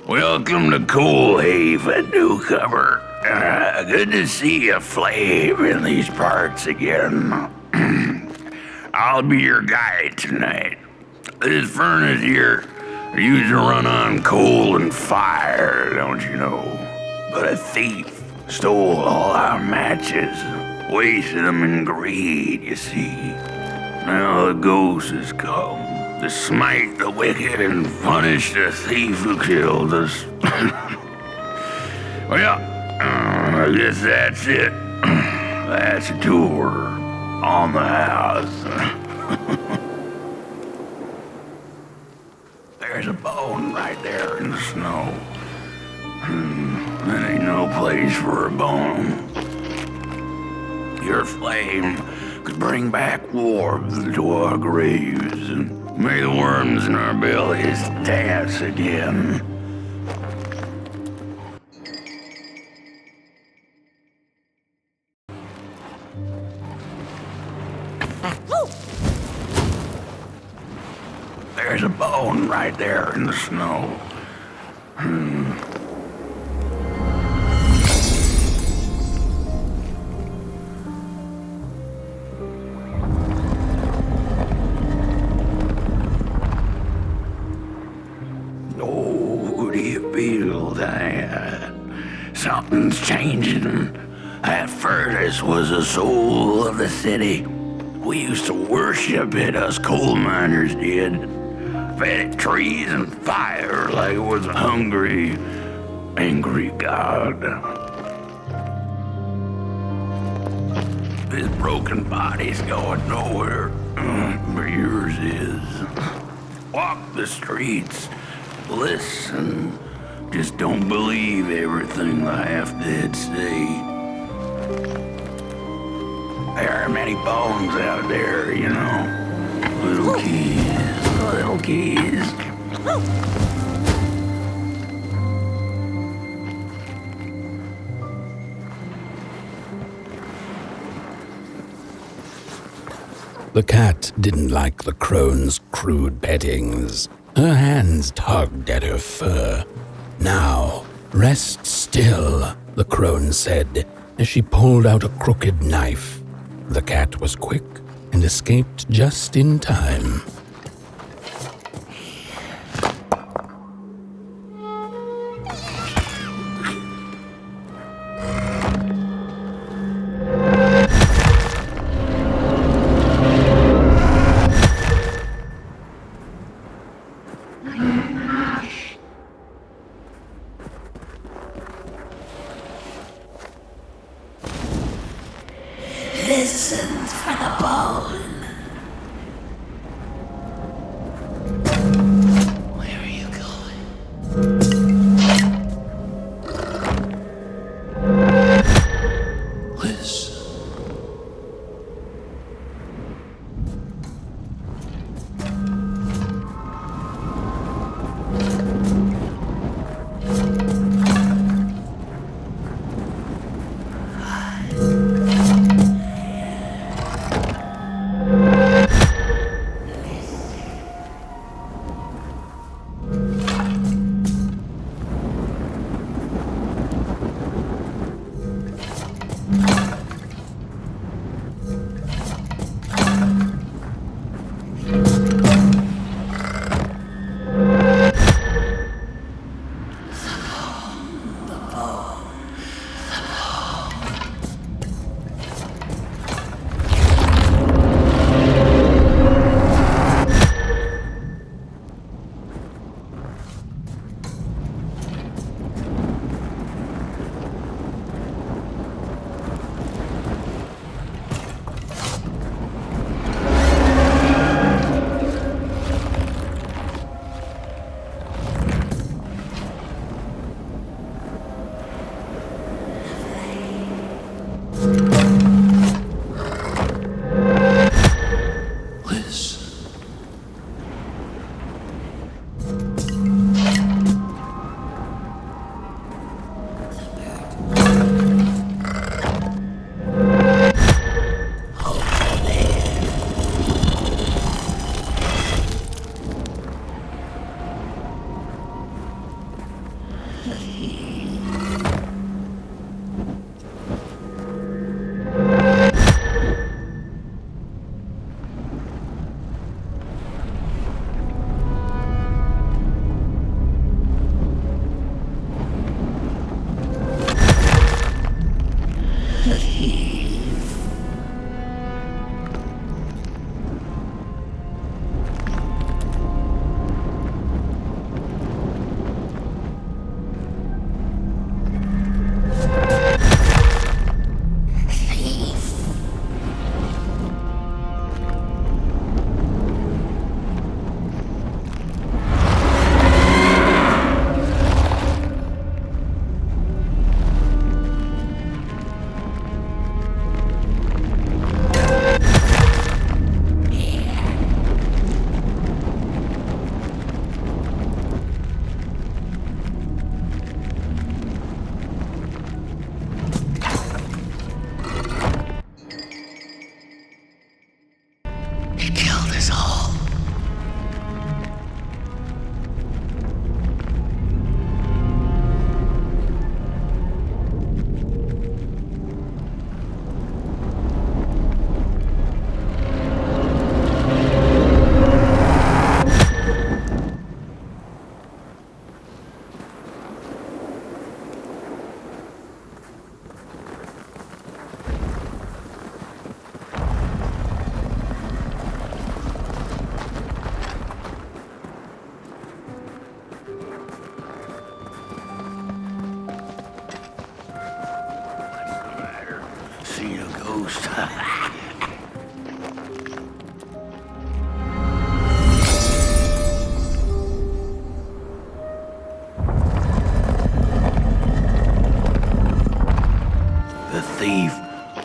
Welcome to Cool Haven, newcomer. Good to see a flame in these parts again. I'll be your guide tonight. This furnace here used to run on coal and fire, don't you know? But a thief stole all our matches, wasted them in greed, you see. Now the ghost has come to smite the wicked and punish the thief who killed us. Well, I guess that's it. That's a tour on the house. There's a bone right there in the snow. That ain't no place for a bone. Your flame could bring back warmth to our graves, and may the worms in our bellies dance again. There's a bone right there in the snow. Oh, do you feel that? Something's changing. That furnace was the soul of the city. We used to worship it, us coal miners did. Fed it trees and fire like it was a hungry, angry god. This broken body's going nowhere, but yours is. Walk the streets, listen, just don't believe everything the half-dead say. There are many bones out there, you know. Little keys. The cat didn't like the crone's crude pettings. Her hands tugged at her fur. "Now, rest still," the crone said as she pulled out a crooked knife. The cat was quick and escaped just in time. Listen for the bone. Where are you going? Listen.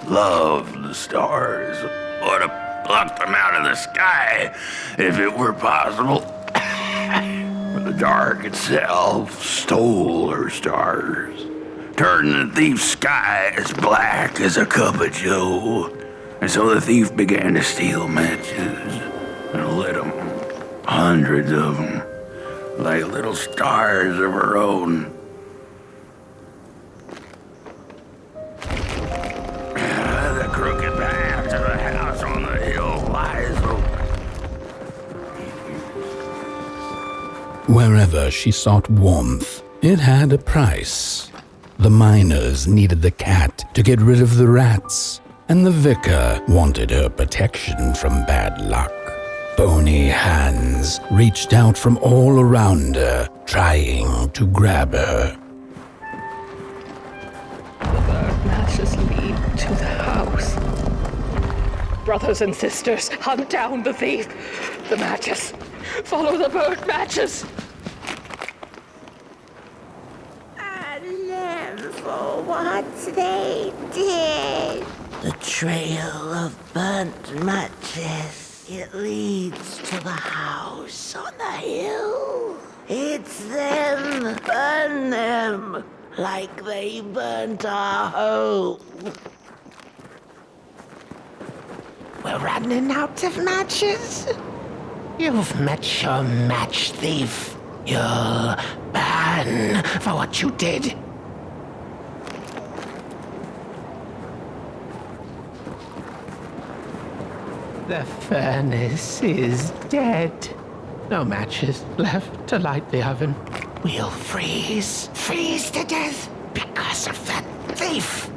Loved the stars. Would have plucked them out of the sky if it were possible. But the dark itself stole her stars, turned the thief's sky as black as a cup of joe. And so the thief began to steal matches and lit them, hundreds of them, like little stars of her own. The crooked path to the house on the hill lies open. Wherever she sought warmth, it had a price. The miners needed the cat to get rid of the rats, and the vicar wanted her protection from bad luck. Bony hands reached out from all around her, trying to grab her. The bird matches lead to the house. Brothers and sisters, hunt down the thief. The matches. Follow the bird matches. And then for what they did. The trail of burnt matches. It leads to the house on the hill. It's them. Burn them. Like they burnt our home. We're running out of matches. You've met your match thief. You'll burn for what you did. The furnace is dead. No matches left to light the oven. We'll freeze to death because of that thief.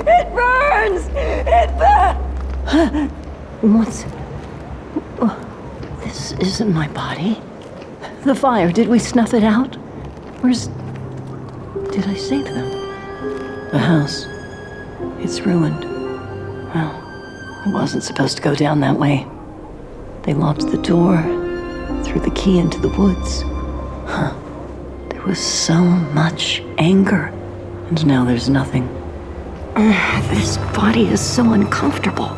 It burns! It burns! What's... Oh, this isn't my body. The fire, did we snuff it out? Where's... Did I save them? The house. It's ruined. Well, it wasn't supposed to go down that way. They locked the door, threw the key into the woods. Huh. There was so much anger, and now there's nothing. This body is so uncomfortable.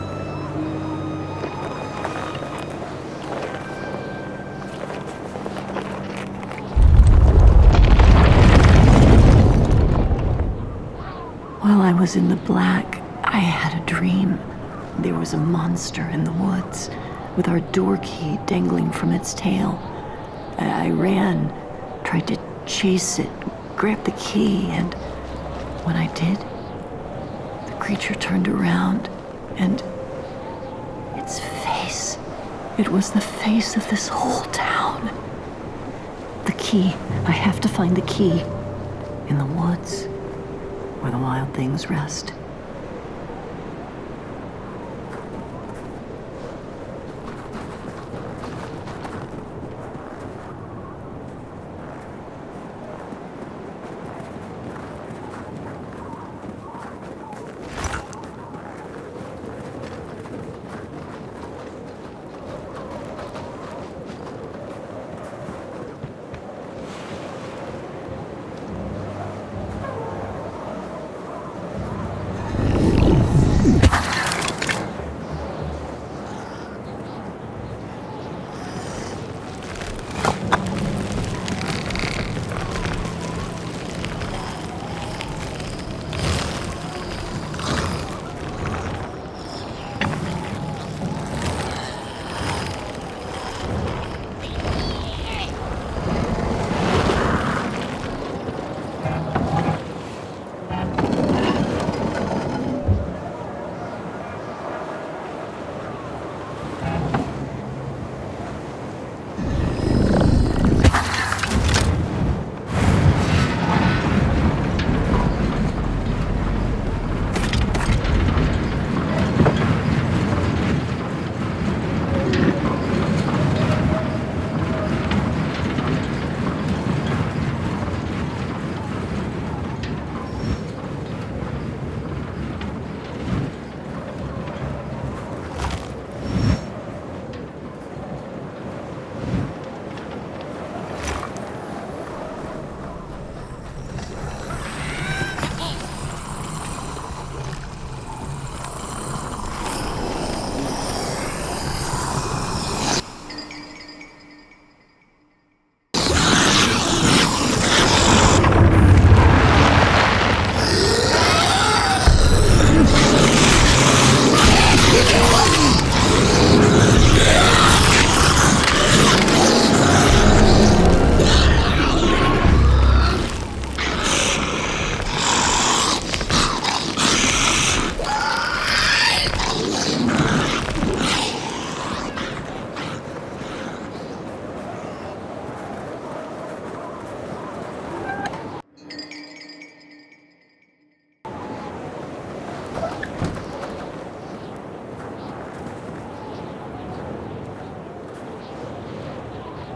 While I was in the black, I had a dream. There was a monster in the woods, with our door key dangling from its tail. I ran, tried to chase it, grab the key, and when I did, the creature turned around, and its face, it was the face of this whole town. key. I have to find the key. In the woods, where the wild things rest.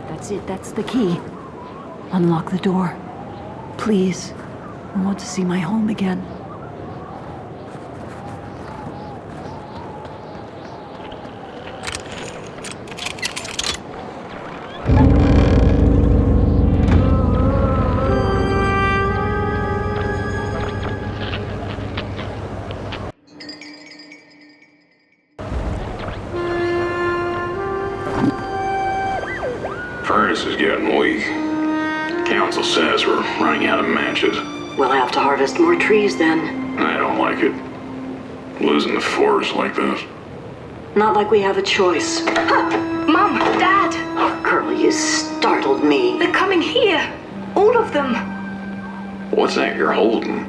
That's it, that's the key. Unlock the door. Please. I want to see my home again. Furnace is getting weak. Council says we're running out of matches. We'll have to harvest more trees then. I don't like it. Losing the forest like this. Not like we have a choice. Mom, Dad! Oh, Curly, you startled me. They're coming here. All of them. What's that you're holding?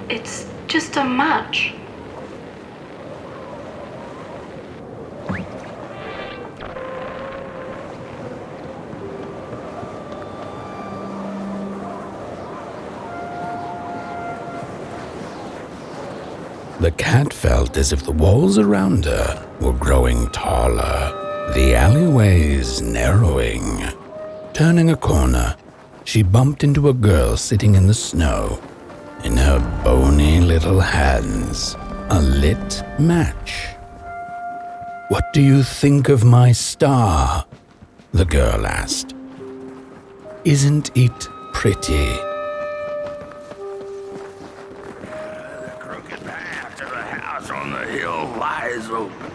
It's just a match. The cat felt as if the walls around her were growing taller, the alleyways narrowing. Turning a corner, she bumped into a girl sitting in the snow. In her bony little hands, a lit match. "What do you think of my star?" the girl asked. "Isn't it pretty?" On the hill lies open.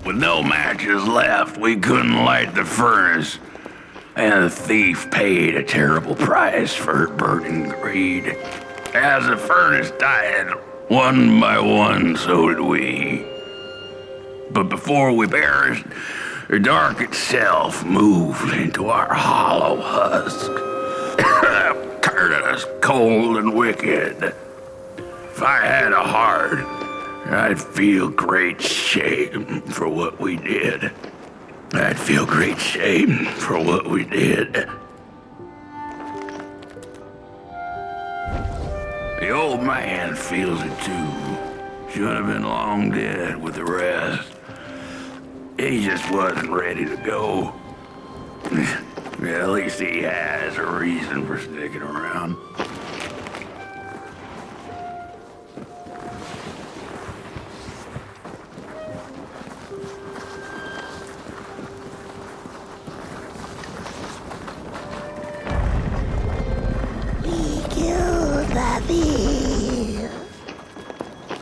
With no matches left, we couldn't light the furnace, and the thief paid a terrible price for her burning greed. As the furnace died, one by one, so did we. But before we perished, the dark itself moved into our hollow husk. heartless, cold, and wicked. If I had a heart, I'd feel great shame for what we did. I'd feel great shame for what we did. The old man feels it too. Should have been long dead with the rest. He just wasn't ready to go. Yeah, at least he has a reason for sticking around.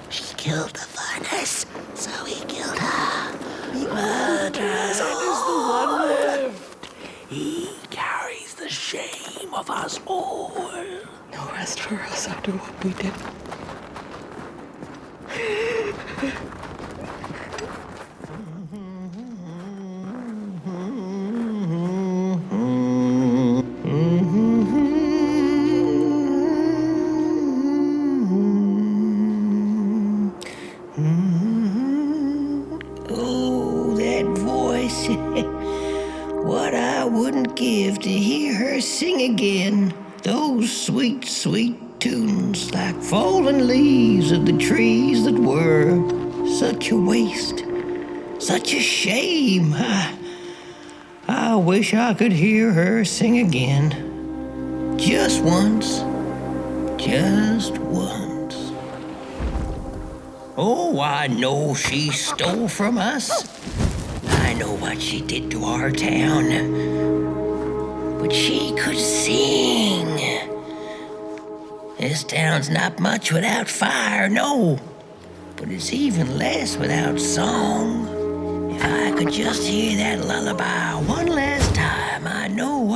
She killed the furnace, so he killed her. He murders all. The one left. He carries the shame of us all. No rest for us after what we did. Oh, that voice. What I wouldn't give to hear her sing again. Those sweet, sweet tunes like fallen leaves of the trees that were. Such a waste. Such a shame. I wish I could hear her sing again. Just once. Just once. Oh, I know she stole from us. I know what she did to our town. But she could sing. This town's not much without fire, no. But it's even less without song. If I could just hear that lullaby one last time, I know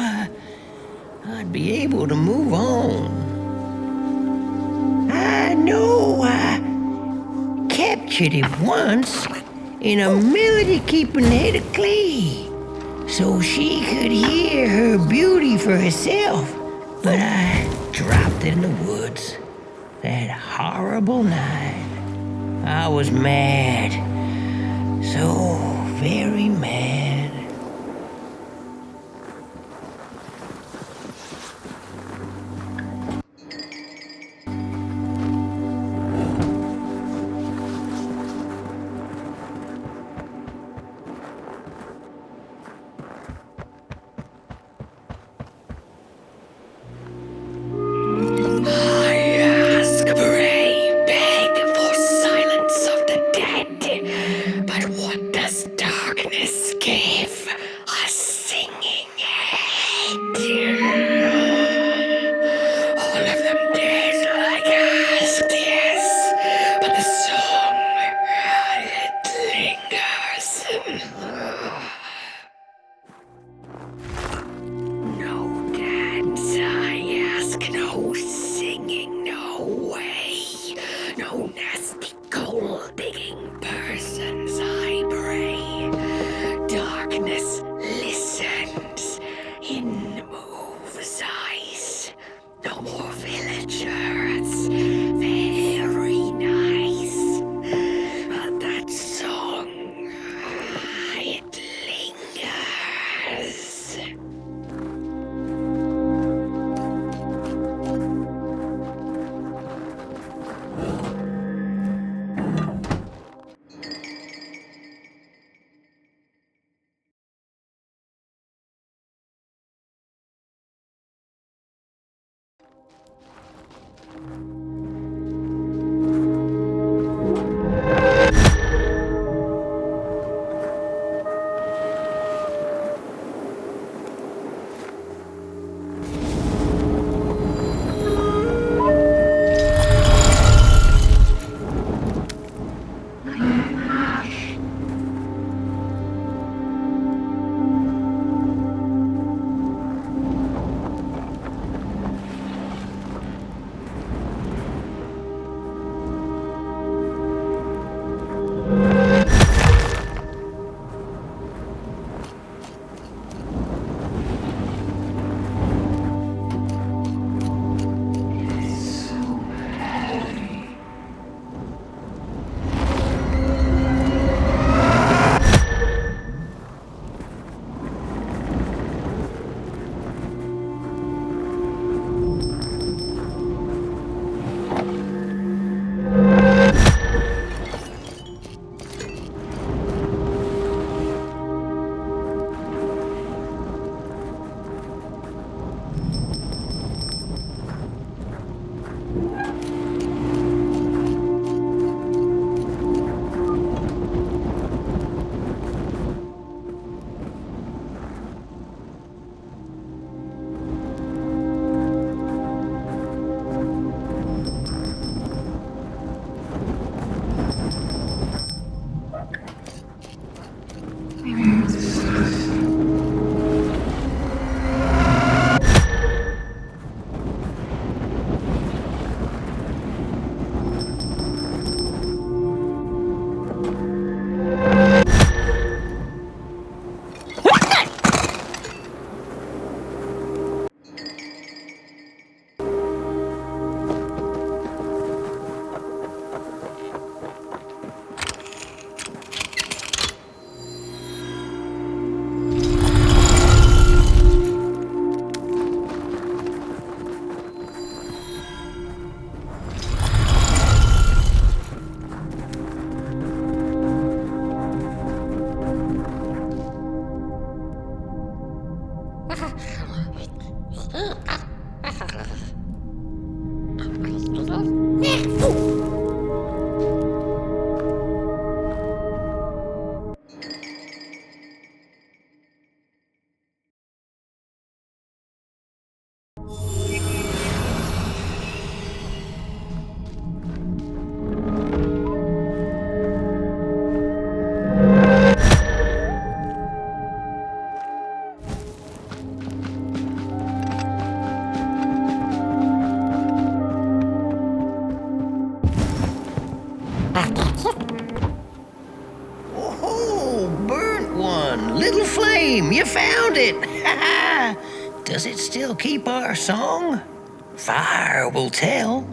I'd be able to move on. I know I captured it once in a melody-keeping head of clay, so she could hear her beauty for herself. But I dropped it in the woods that horrible night. I was mad, so very mad. Oh, burnt one. Little flame, you found it. Does it still keep our song? Fire will tell.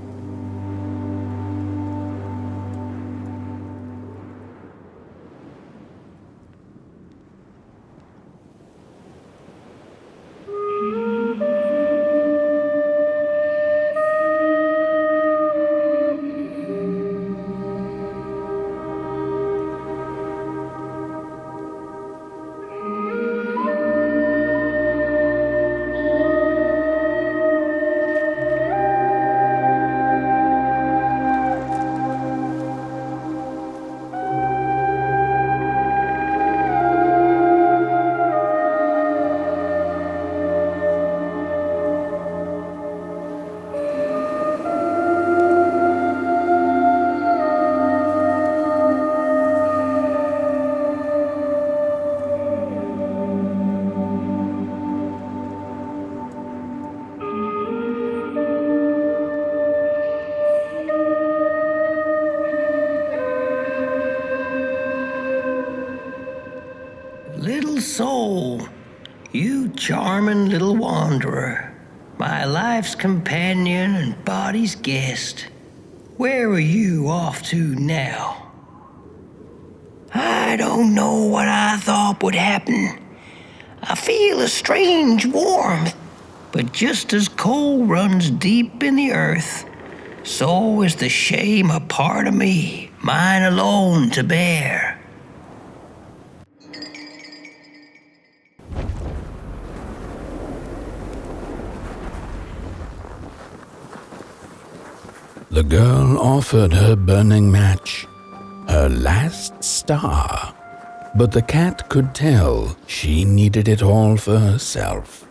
Little soul, you charming little wanderer, my life's companion and body's guest. Where are you off to now? I don't know what I thought would happen. I feel a strange warmth, but just as coal runs deep in the earth, so is the shame a part of me, mine alone to bear. The girl offered her burning match, her last star, but the cat could tell she needed it all for herself.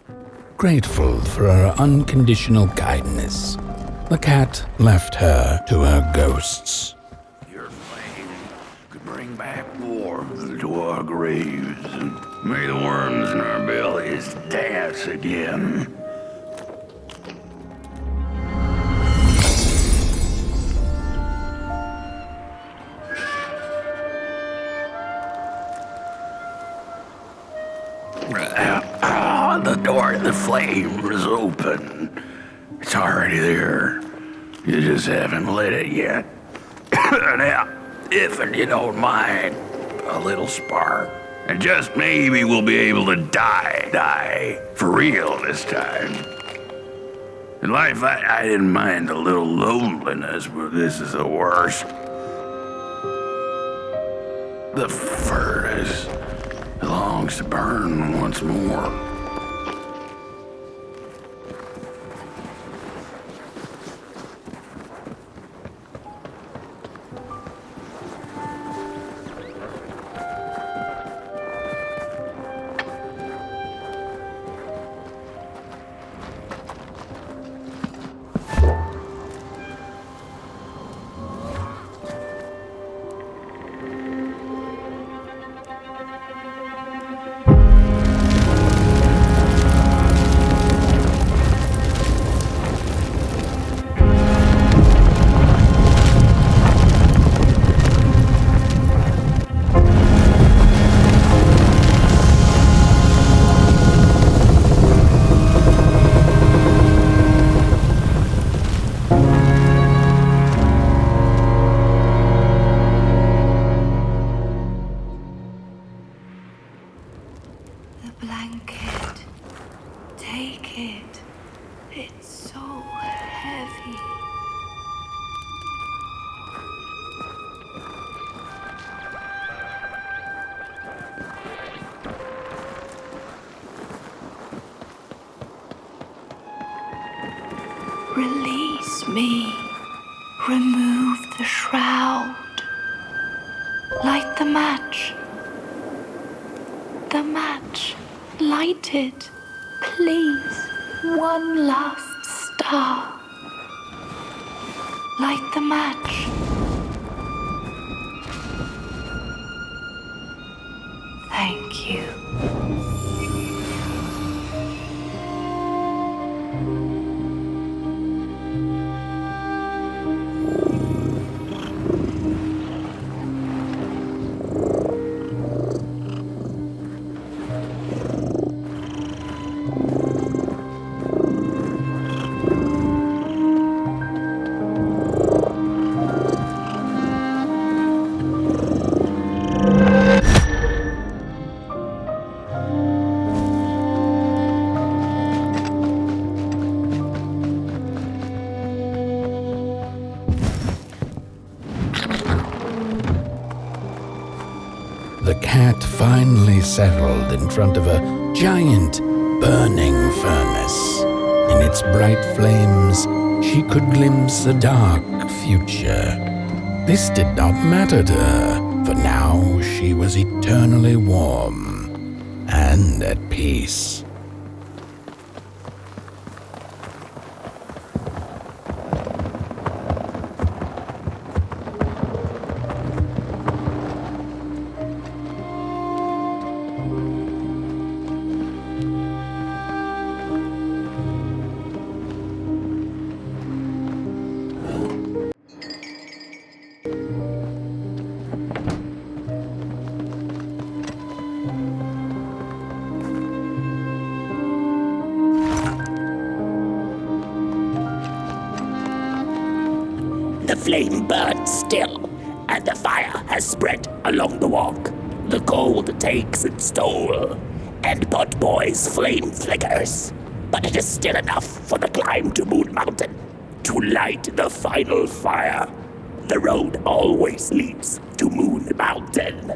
Grateful for her unconditional kindness, the cat left her to her ghosts. Your flame could bring back warmth to our graves, and may the worms in our bellies dance again. The door to the flame is open. It's already there. You just haven't lit it yet. Now, if you don't mind, a little spark. And just maybe we'll be able to die for real this time. In life, I didn't mind a little loneliness, but this is the worst. The furnace longs to burn once more. Release me. Remove the shroud. Light the match. The match. Light it. Please. One last star. Light the match. Thank you. the cat finally settled in front of a giant burning furnace. In its bright flames, she could glimpse a dark future. This did not matter to her, for now she was eternally warm and at peace. The flame burns still, and the fire has spread along the walk. The cold takes its toll, and Potboy's flame flickers. But it is still enough for the climb to Moon Mountain, to light the final fire. The road always leads to Moon Mountain.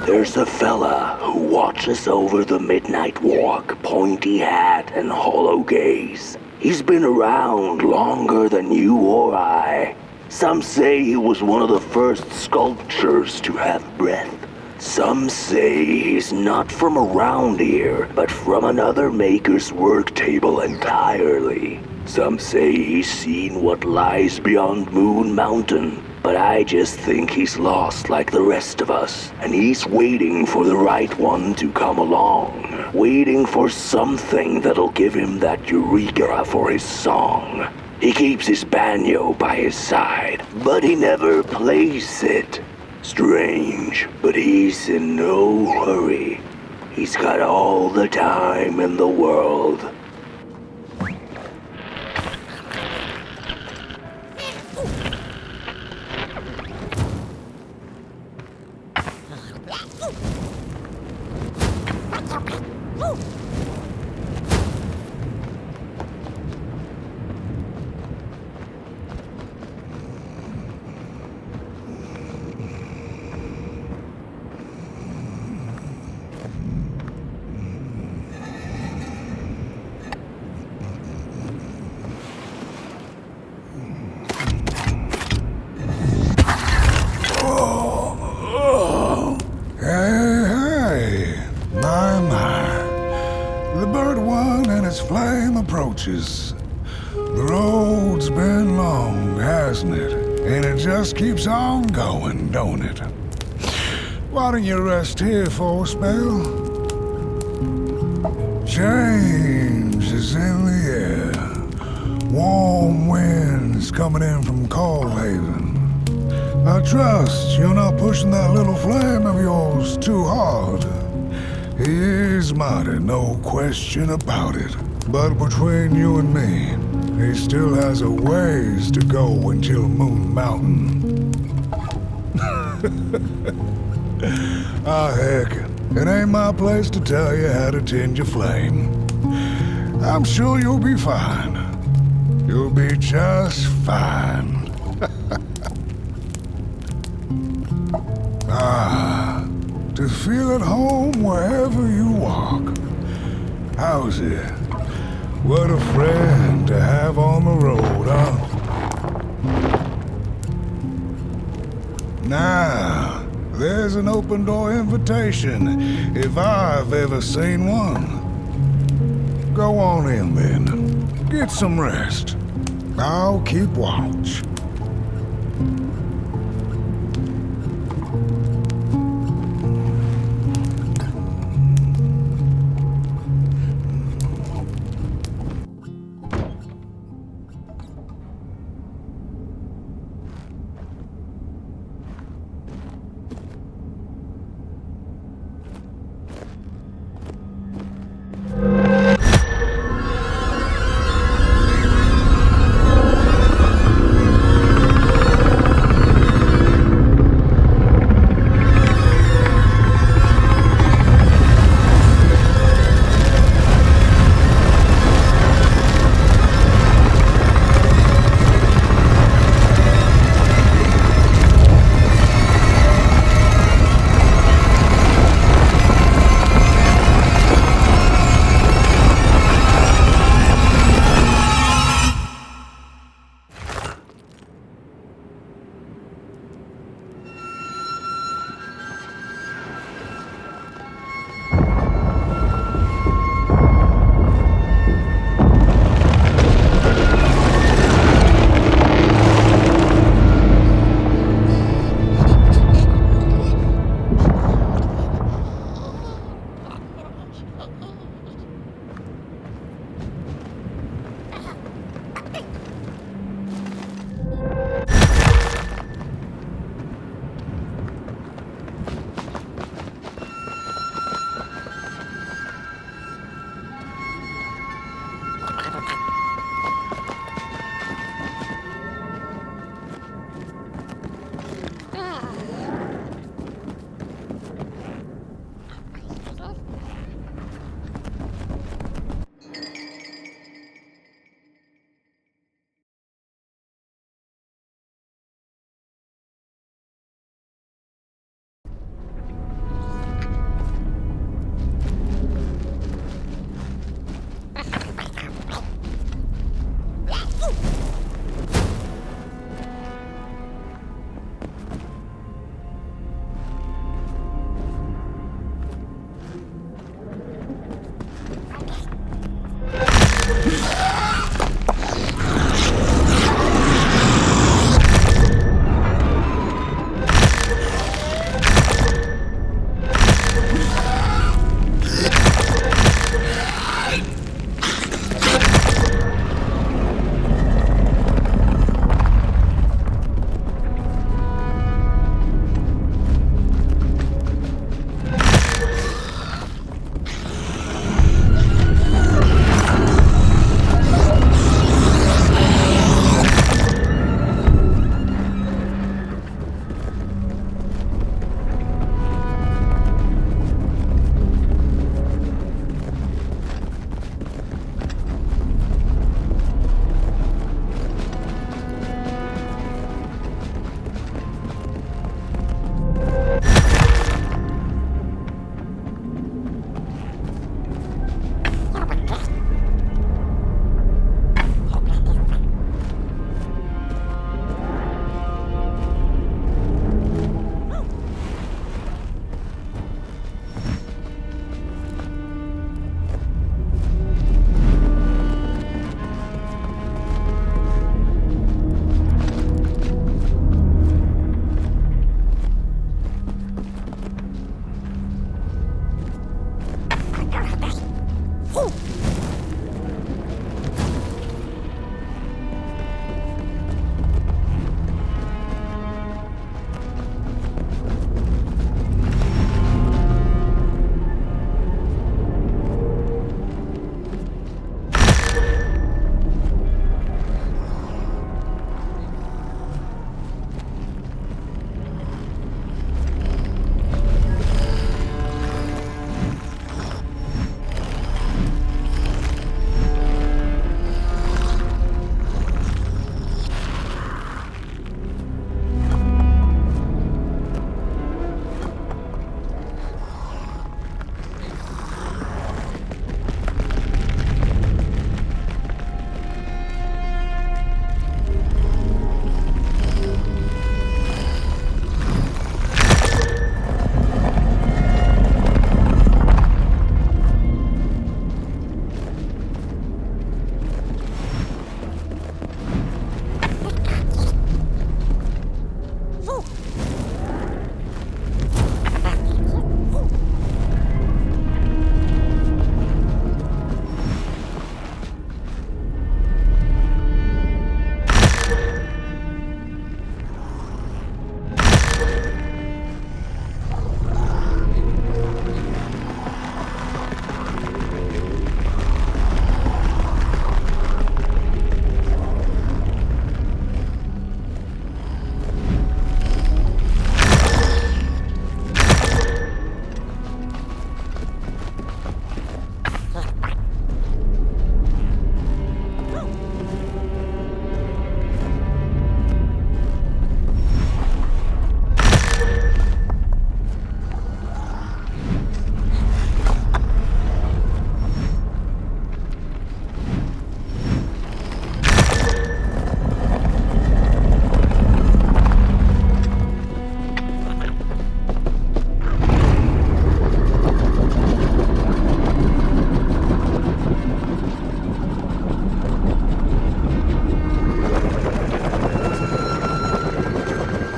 There's a fella who watches over the midnight walk, pointy hat and hollow gaze. He's been around longer than you or I. Some say he was one of the first sculptures to have breath. Some say he's not from around here, but from another maker's work table entirely. Some say he's seen what lies beyond Moon Mountain. But I just think he's lost like the rest of us, and he's waiting for the right one to come along. Waiting for something that'll give him that eureka for his song. He keeps his banjo by his side, but he never plays it. Strange, but he's in no hurry. He's got all the time in the world. The road's been long, hasn't it? And it just keeps on going, don't it? Why don't you rest here for a spell? Change is in the air. Warm winds coming in from Coalhaven. I trust you're not pushing that little flame of yours too hard. He is mighty, no question about it. But between you and me, he still has a ways to go until Moon Mountain. Ah, heck, it ain't my place to tell you how to tend your flame. I'm sure you'll be fine. You'll be just fine. Ah, to feel at home wherever you walk. How's it? What a friend to have on the road, huh? Now, there's an open door invitation, if I've ever seen one. Go on in then. Get some rest. I'll keep watch.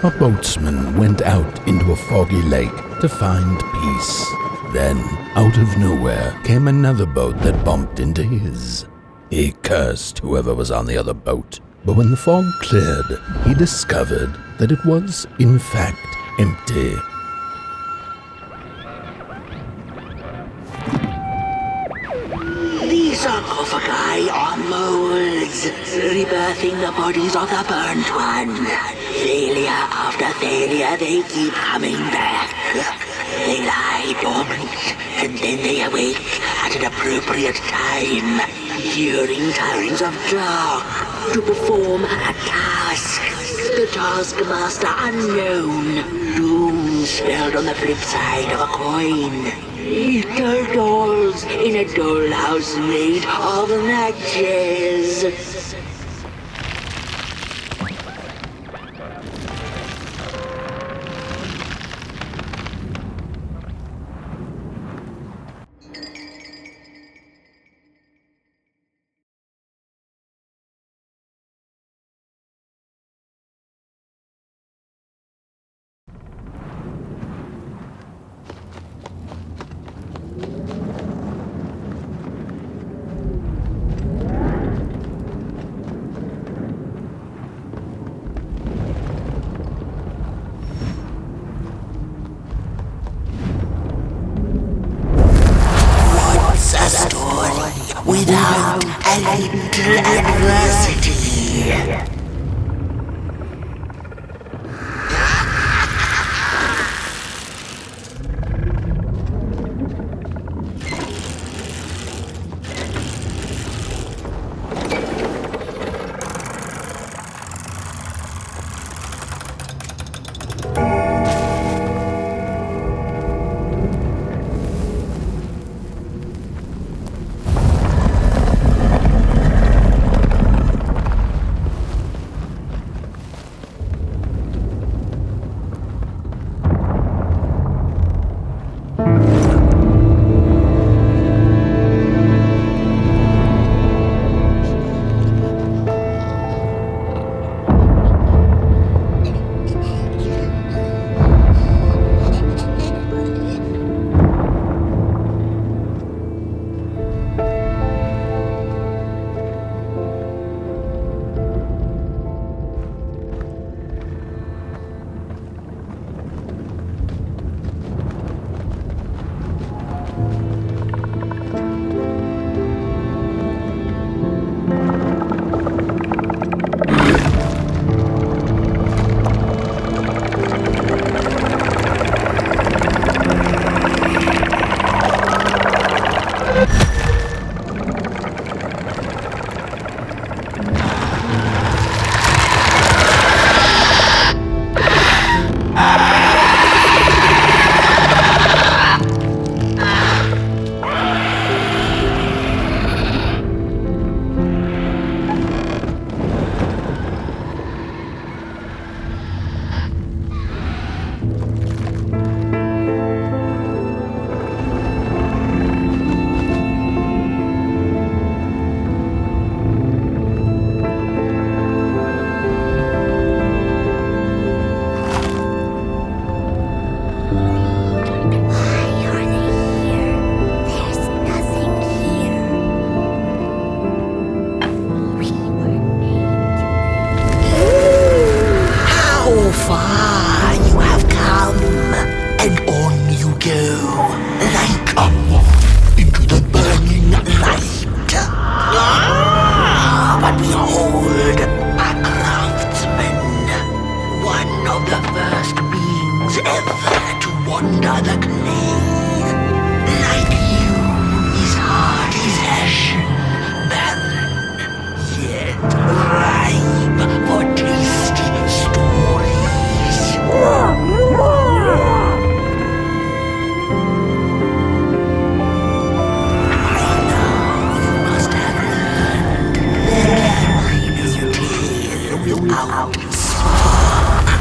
a boatsman went out into a foggy lake to find peace. Then, out of nowhere, came another boat that bumped into his. He cursed whoever was on the other boat, but when the fog cleared, he discovered that it was, in fact, empty. The sarcophagi are molds, rebirthing the bodies of the burnt one. Failure after failure, they keep coming back. They lie dormant, and then they awake at an appropriate time, during times of dark, to perform a task. The taskmaster unknown, doom spelled on the flip side of a coin. Little dolls in a dollhouse made of matches. Without a little adversity.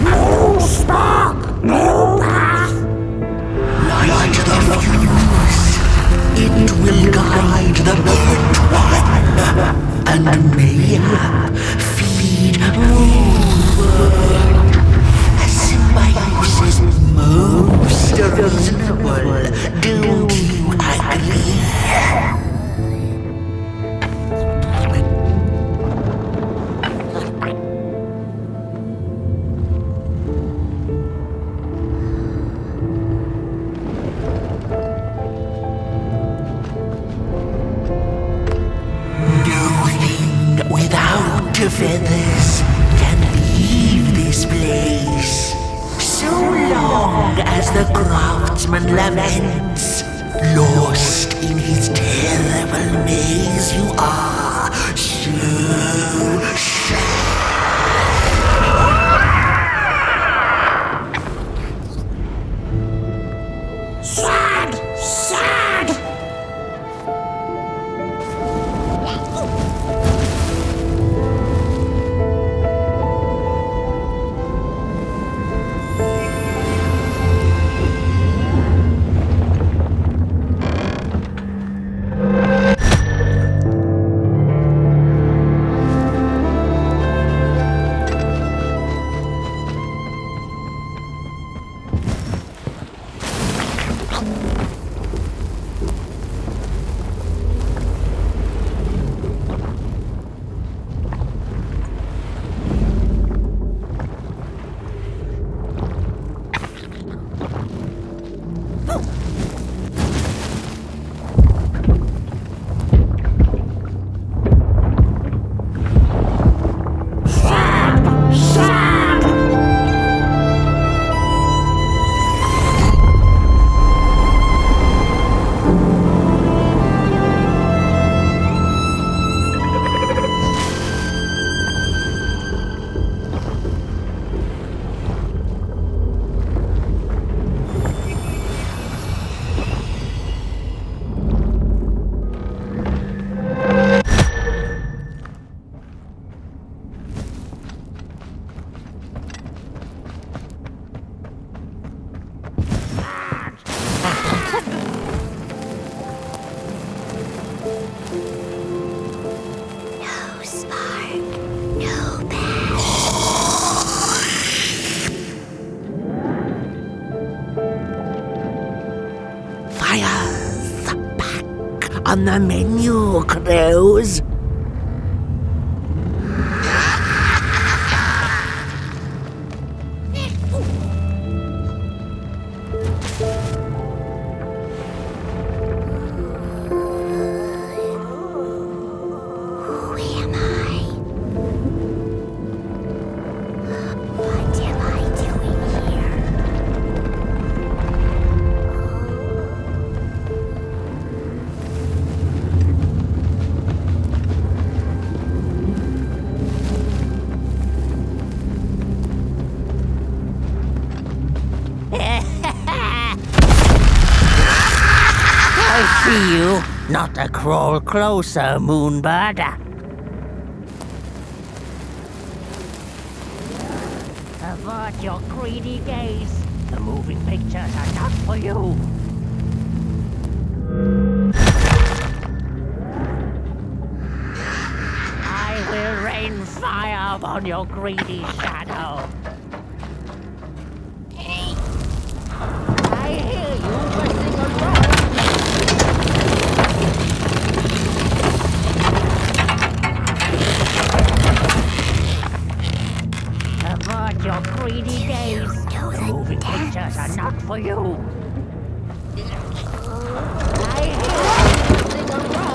No spark, no path. Light to the reasonable. Don't you agree? Without your feathers can leave this place. So long as the craftsman laments, lost in his terrible maze you are so sad. Sad! On the menu, crows. Not to crawl closer, moonbird. Avert your greedy gaze. The moving pictures are not for you. I will rain fire upon your greedy shadow. I hear you messing around. Avert your greedy gaze. The moving pictures are not for you. I hear you messing around.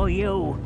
You.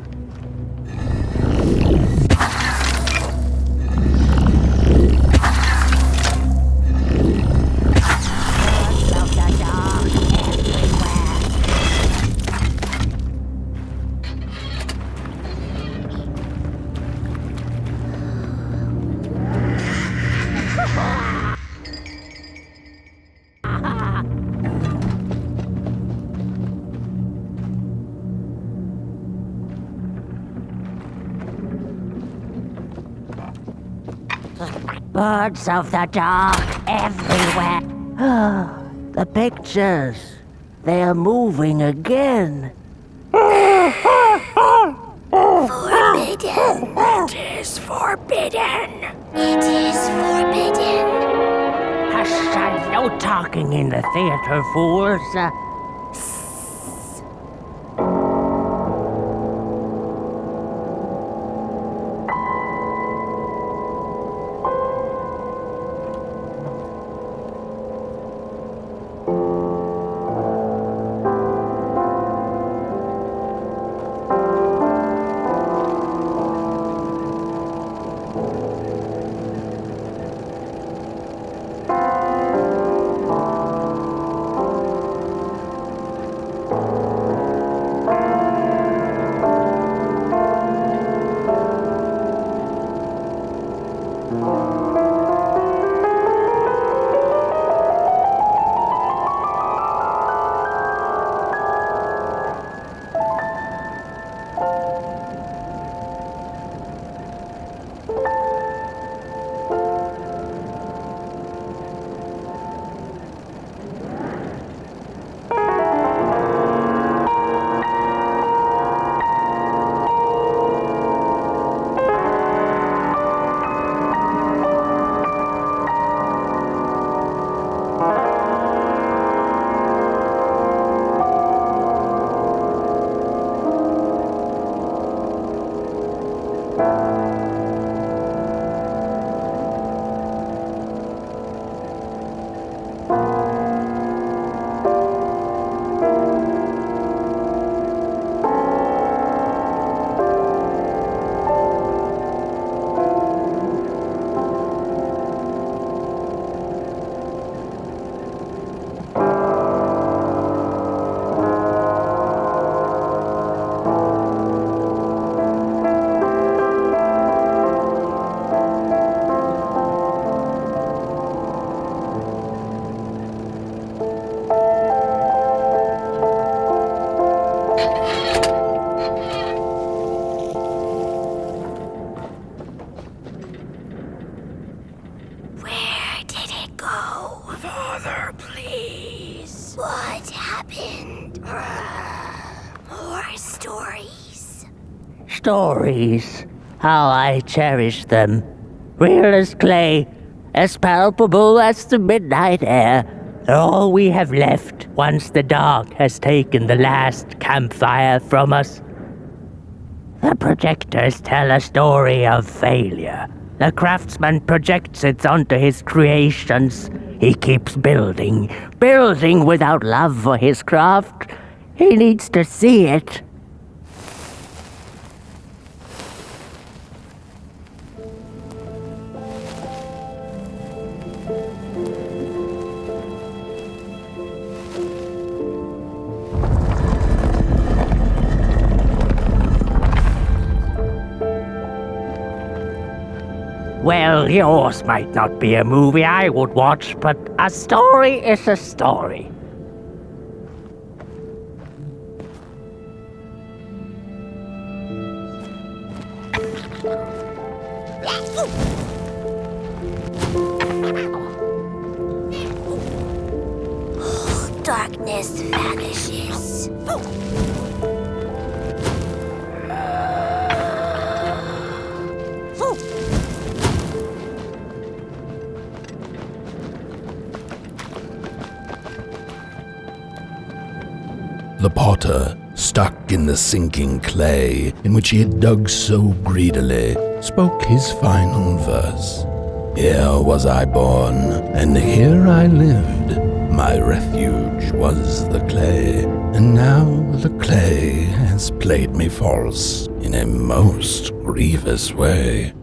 Birds of the dark everywhere. The pictures. They are moving again. Forbidden. It is forbidden. It is forbidden. Hush, no talking in the theater, fools. Stories. How I cherish them. Real as clay, as palpable as the midnight air. They're all we have left once the dark has taken the last campfire from us. The projectors tell a story of failure. The craftsman projects it onto his creations. He keeps building without love for his craft. He needs to see it. Well, yours might not be a movie I would watch, but a story is a story. Darkness vanishes. The potter, stuck in the sinking clay in which he had dug so greedily, spoke his final verse. Here was I born, and here I lived. My refuge was the clay, and now the clay has played me false in a most grievous way.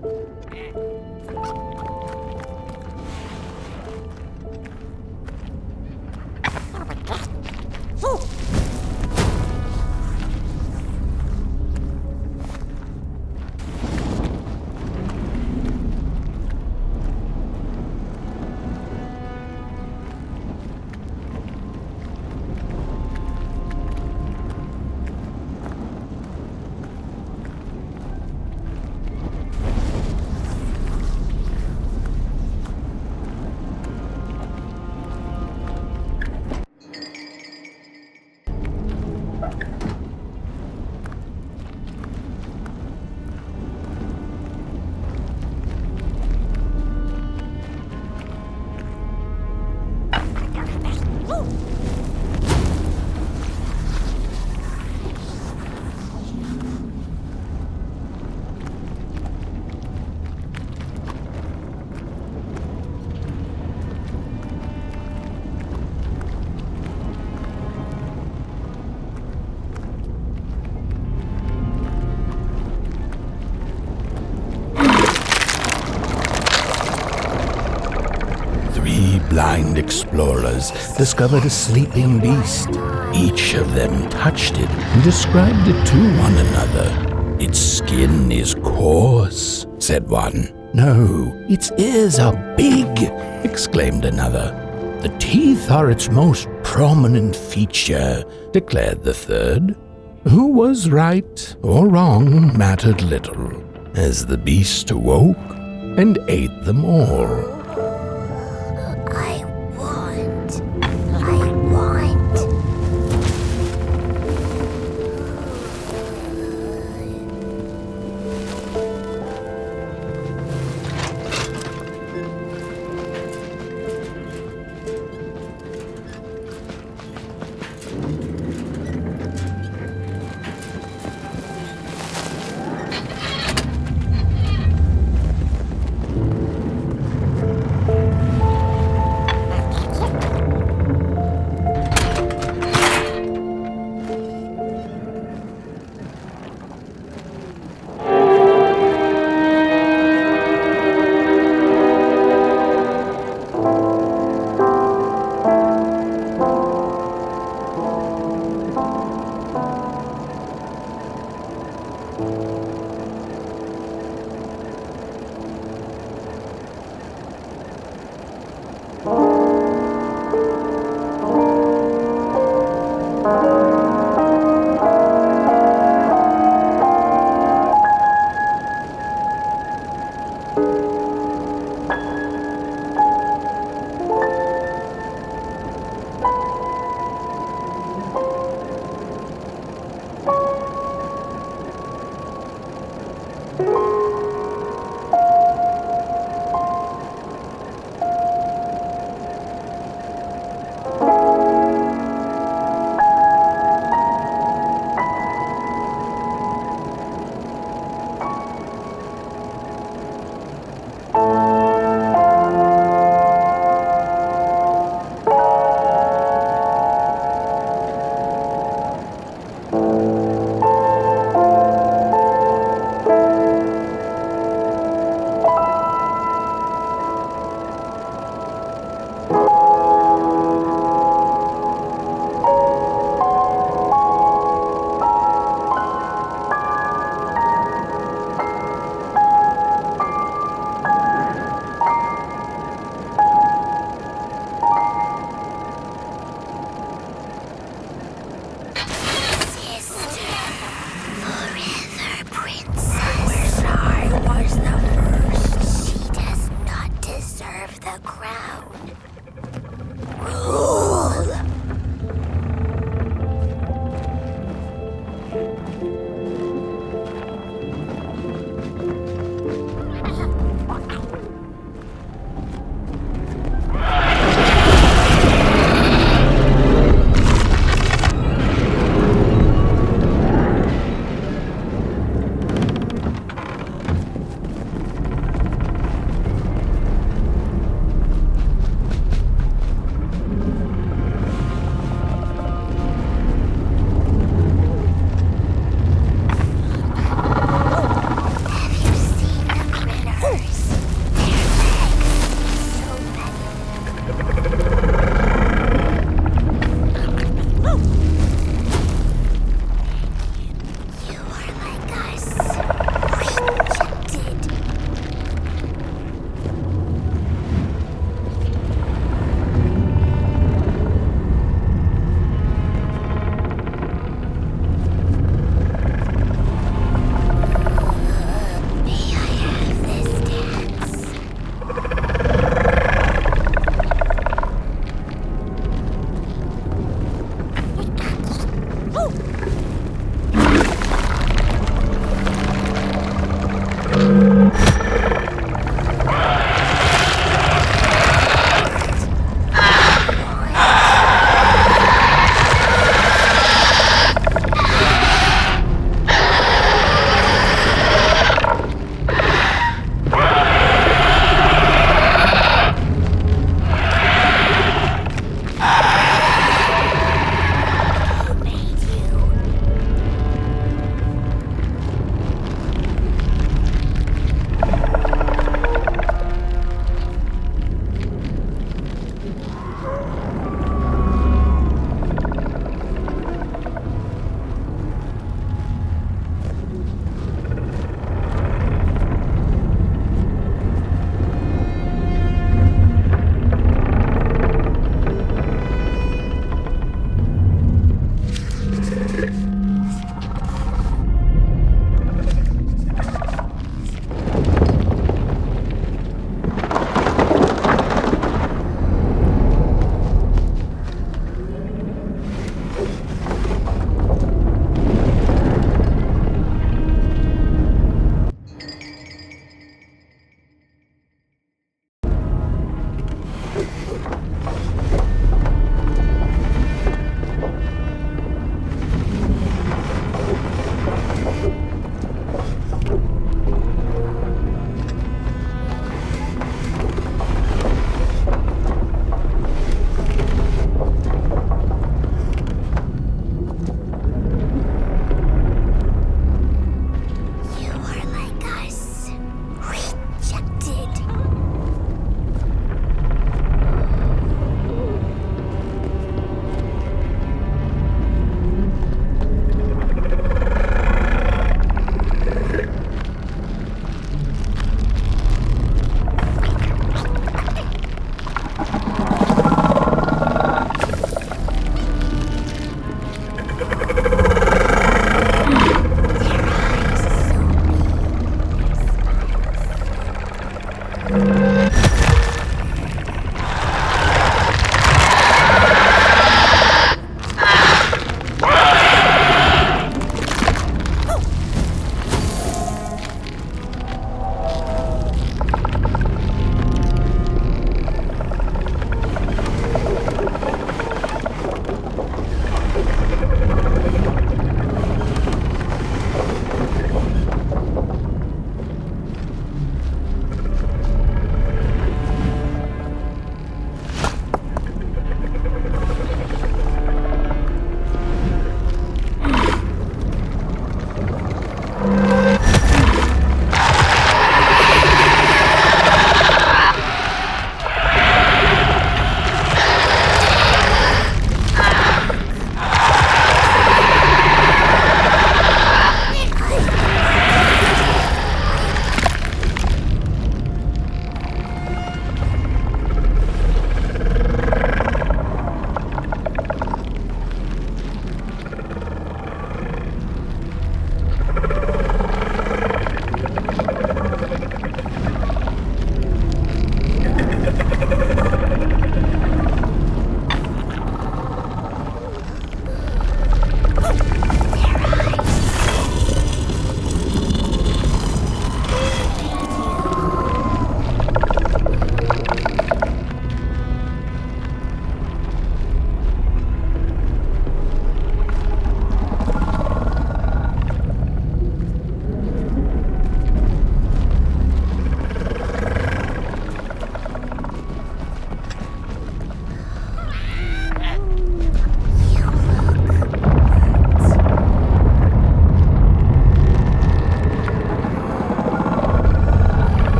kind explorers discovered a sleeping beast. Each of them touched it and described it to one another. Its skin is coarse, said one. No, its ears are big, exclaimed another. The teeth are its most prominent feature, declared the third. Who was right or wrong mattered little, as the beast awoke and ate them all.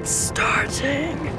It's starting.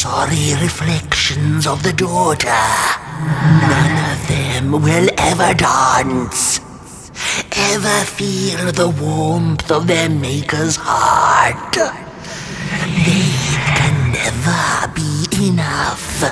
Sorry reflections of the daughter. None of them will ever dance. Ever feel the warmth of their maker's heart. They can never be enough.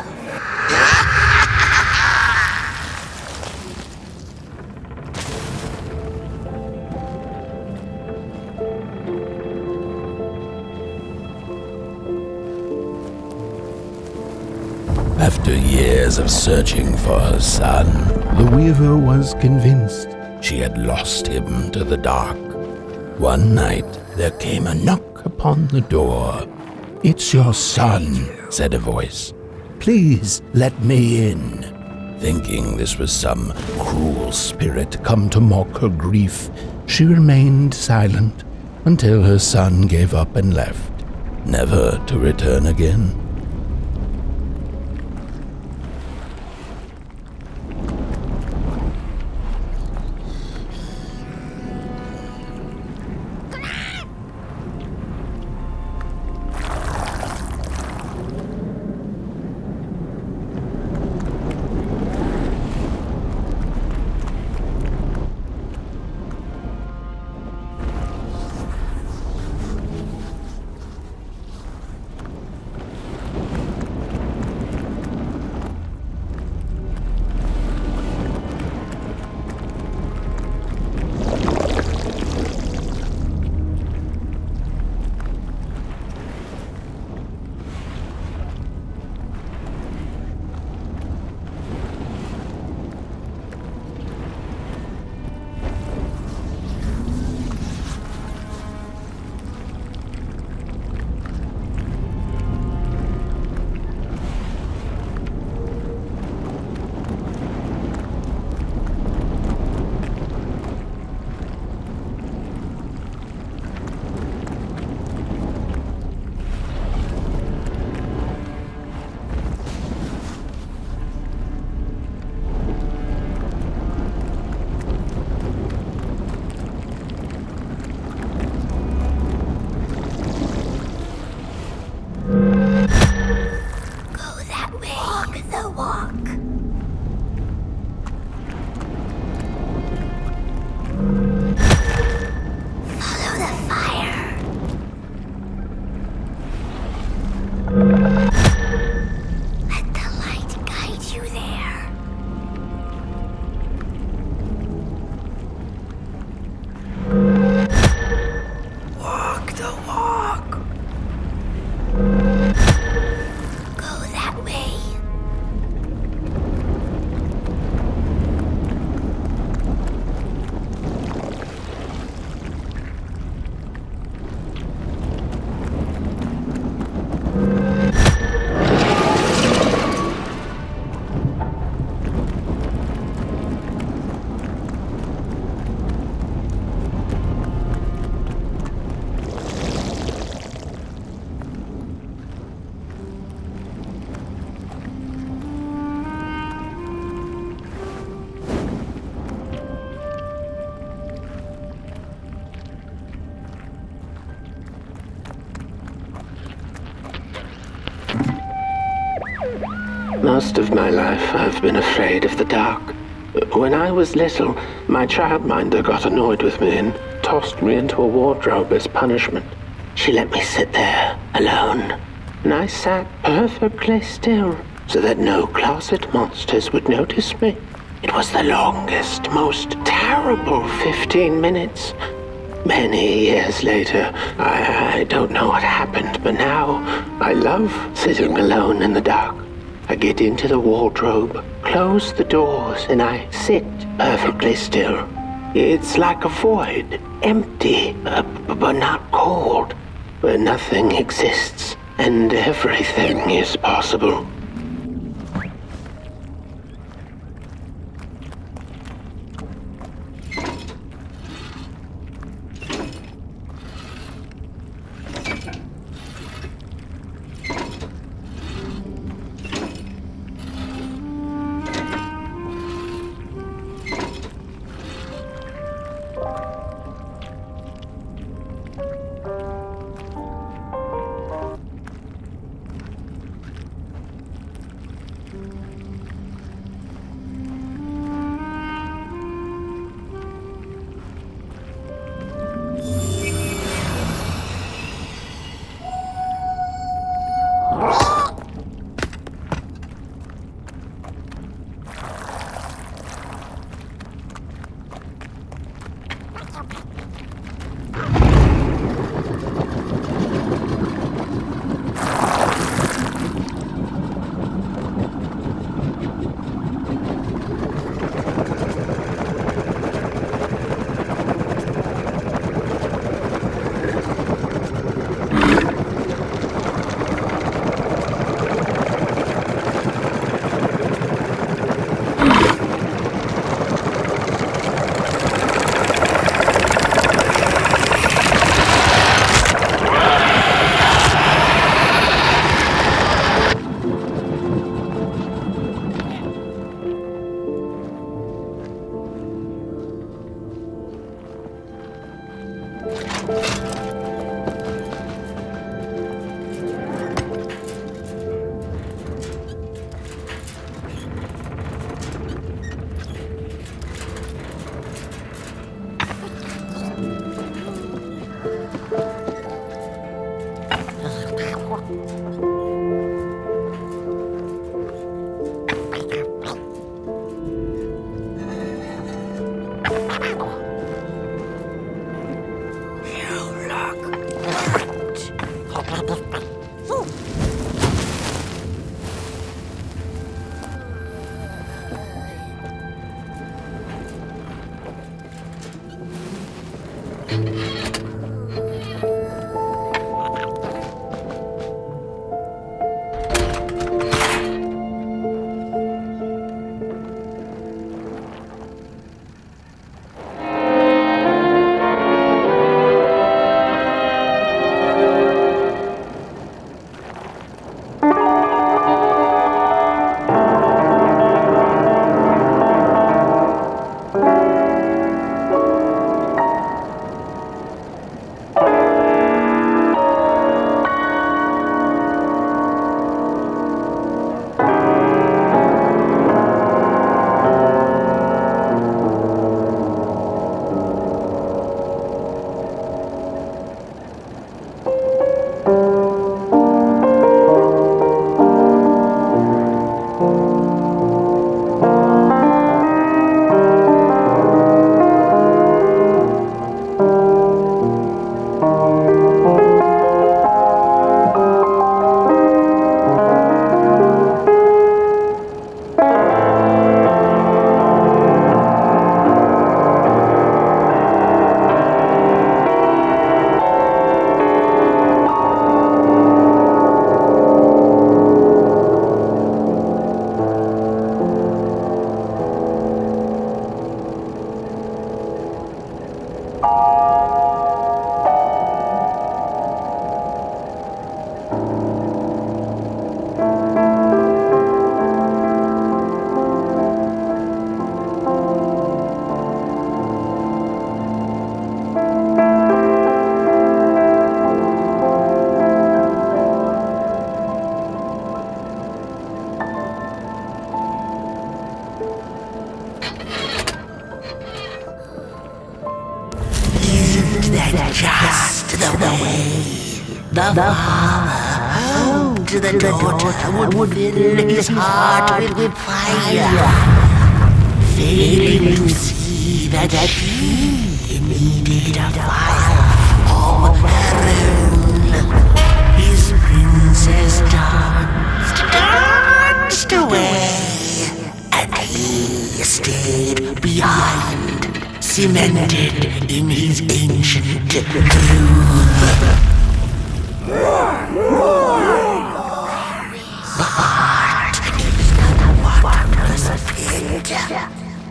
After years of searching for her son, the weaver was convinced she had lost him to the dark. One night, there came a knock upon the door. "It's your son," said a voice. "Please let me in." Thinking this was some cruel spirit come to mock her grief, she remained silent until her son gave up and left, never to return again. Most of my life, I've been afraid of the dark. When I was little, my childminder got annoyed with me and tossed me into a wardrobe as punishment. She let me sit there, alone, and I sat perfectly still so that no closet monsters would notice me. It was the longest, most terrible 15 minutes. Many years later, I don't know what happened, but now I love sitting alone in the dark. I get into the wardrobe, close the doors, and I sit perfectly still. It's like a void, empty, but not cold, where nothing exists and everything is possible. the father to the daughter would fill his heart with fire, failing to see that he needed a fire of her own. His princess danced away, and he stayed behind, cemented in his ancient truth. The heart is the bottomless pit,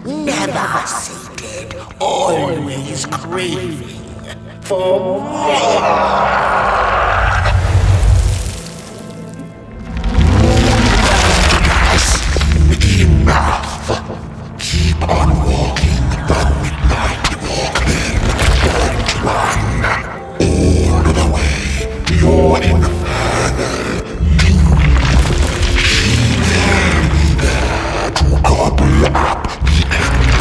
never sated, always craving for more. Enough! Keep on walking the midnight walking. Don't run all the way to your infernal doom. She will be there to gobble up the empty.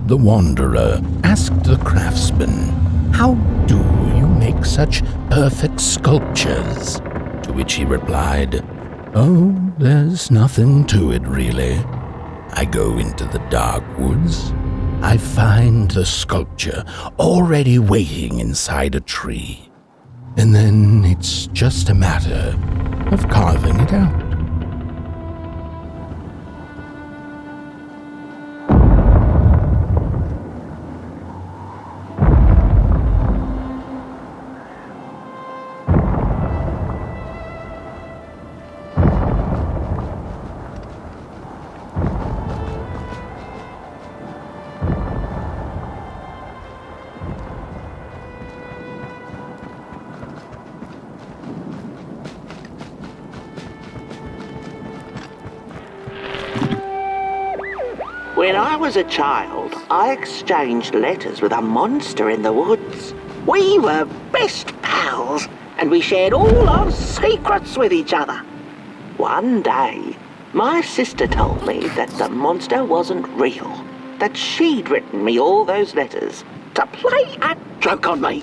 The wanderer asked the craftsman, "How do you make such perfect sculptures?" To which he replied, "Oh, there's nothing to it really. I go into the dark woods. I find the sculpture already waiting inside a tree. And then it's just a matter of carving it out." When I was a child, I exchanged letters with a monster in the woods. We were best pals, and we shared all our secrets with each other. One day, my sister told me that the monster wasn't real, that she'd written me all those letters to play a joke on me.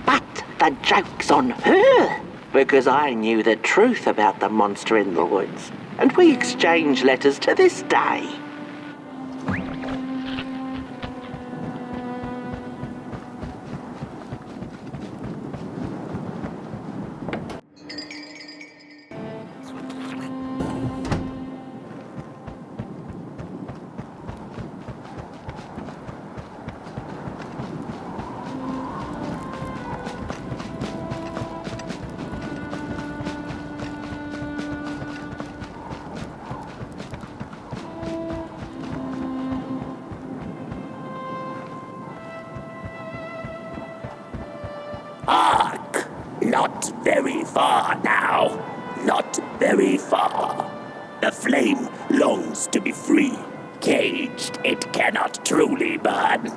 But the joke's on her, because I knew the truth about the monster in the woods, and we exchange letters to this day. Hark! Not very far now. Not very far. The flame longs to be free. Caged, it cannot truly burn.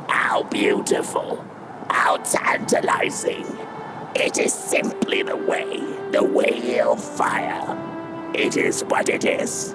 How beautiful. How tantalizing. It is simply the way of fire. It is what it is.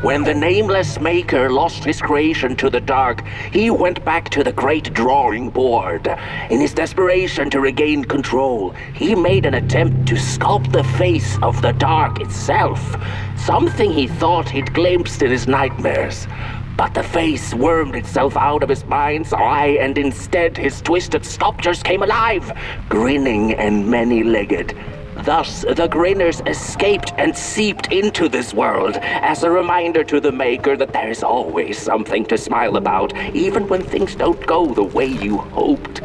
When the nameless maker lost his creation to the dark, he went back to the great drawing board. In his desperation to regain control, he made an attempt to sculpt the face of the dark itself, something he thought he'd glimpsed in his nightmares. But the face wormed itself out of his mind's eye, and instead his twisted sculptures came alive, grinning and many-legged. Thus, the grinners escaped and seeped into this world as a reminder to the maker that there is always something to smile about, even when things don't go the way you hoped.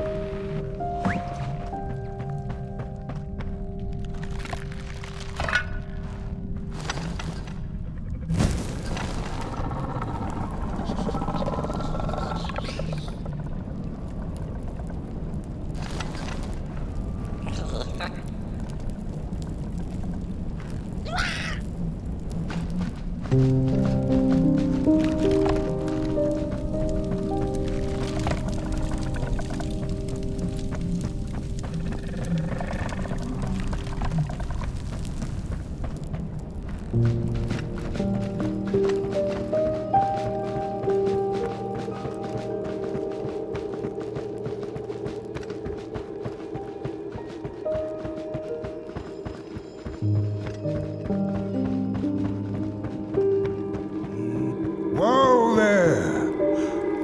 Whoa there!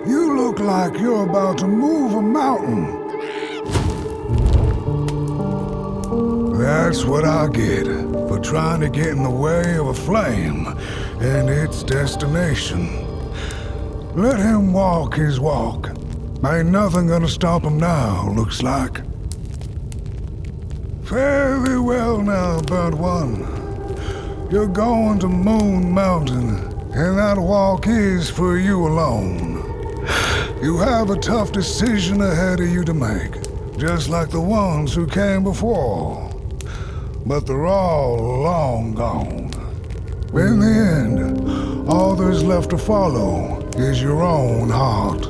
You look like you're about to move a mountain. That's what I get for trying to get in the way of a flame and its destination. Let him walk his walk. Ain't nothing gonna stop him now, looks like. Fare thee well now, burnt one. You're going to Moon Mountain, and that walk is for you alone. You have a tough decision ahead of you to make, just like the ones who came before. But they're all long gone. In the end, all there's left to follow is your own heart.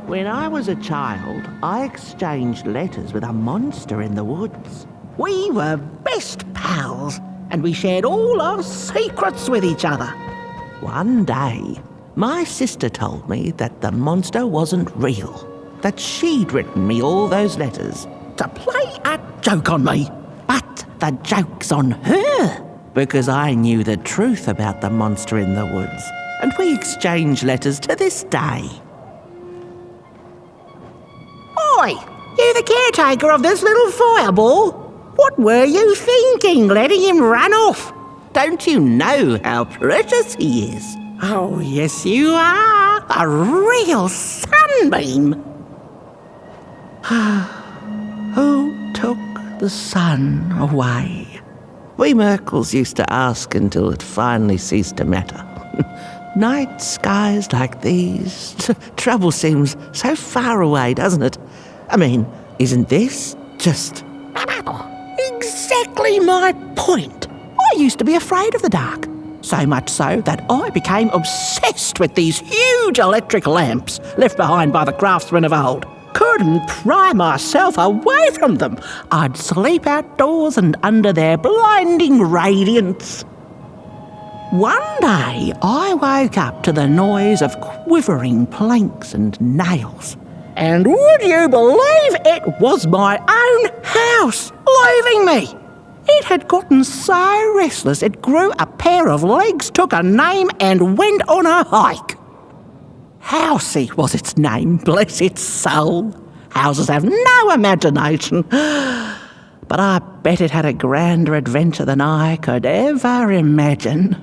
When I was a child, I exchanged letters with a monster in the woods. We were best pals, and we shared all our secrets with each other. One day, My sister told me that the monster wasn't real, that she'd written me all those letters to play a joke on me. But the joke's on her, because I knew the truth about the monster in the woods, and we exchange letters to this day. Oi, you the caretaker of this little fireball? What were you thinking, letting him run off? Don't you know how precious he is? Oh, yes you are. A real sunbeam. Who took the sun away? We Merkles used to ask until it finally ceased to matter. Night skies like these, trouble seems so far away, doesn't it? I mean, isn't this just exactly my point? I used to be afraid of the dark, so much so that I became obsessed with these huge electric lamps left behind by the craftsmen of old. Couldn't pry myself away from them. I'd sleep outdoors and under their blinding radiance. One day, I woke up to the noise of quivering planks and nails. And would you believe it was my own house leaving me? It had gotten so restless it grew a pair of legs, took a name and went on a hike. Housey was its name, bless its soul. Houses have no imagination. But I bet it had a grander adventure than I could ever imagine.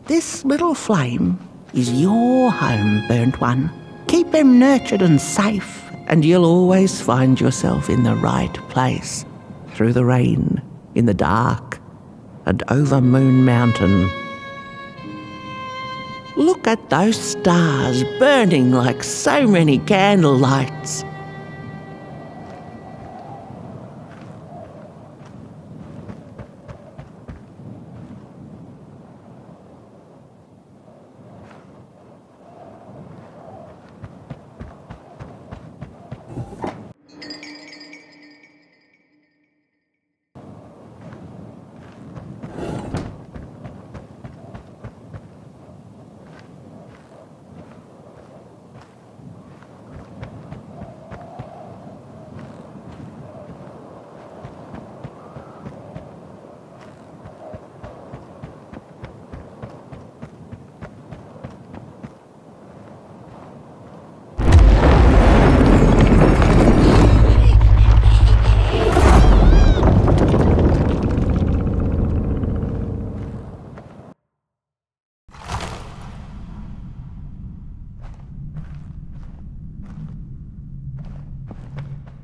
This little flame is your home, burnt one. Keep him nurtured and safe, and you'll always find yourself in the right place, through the rain, in the dark, and over Moon Mountain. Look at those stars burning like so many candle lights.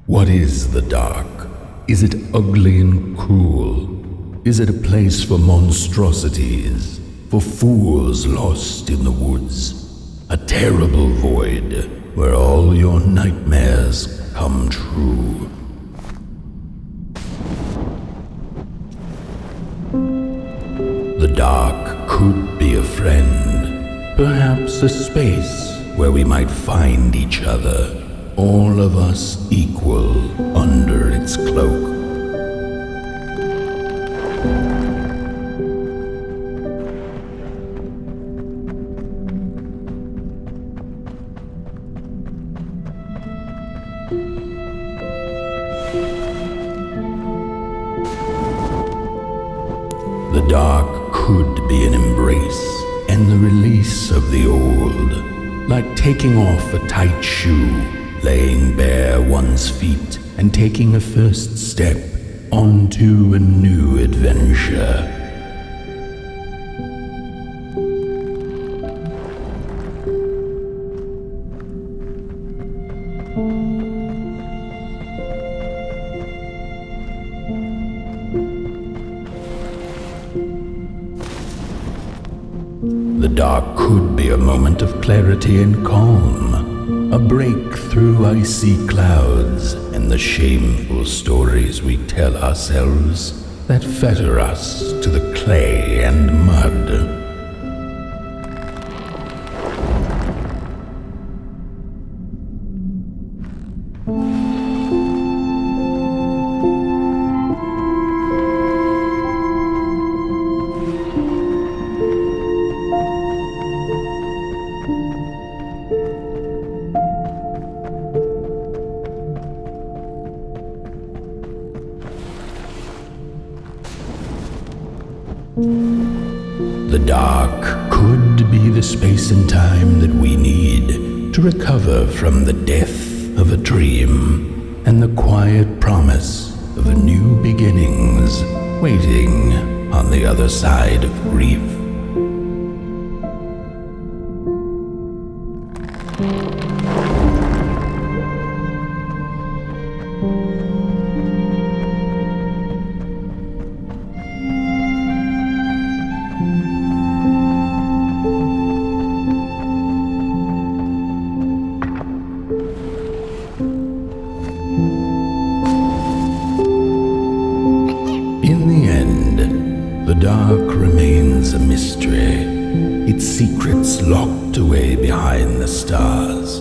What is the dark? Is it ugly and cruel? Is it a place for monstrosities, for fools lost in the woods? A terrible void where all your nightmares come true. The dark could be a friend, perhaps a space where we might find each other, all of us equal under its cloak. The dark could be an embrace and the release of the old, like taking off a tight shoe, laying bare one's feet and taking a first step onto a new adventure. The dark could be a moment of clarity and calm, a break through icy clouds and the shameful stories we tell ourselves that fetter us to the clay and mud. The dark could be the space and time that we need to recover from the death of a dream and the quiet promise of new beginnings waiting on the other side of grief. In the end, the dark remains a mystery, its secrets locked away behind the stars.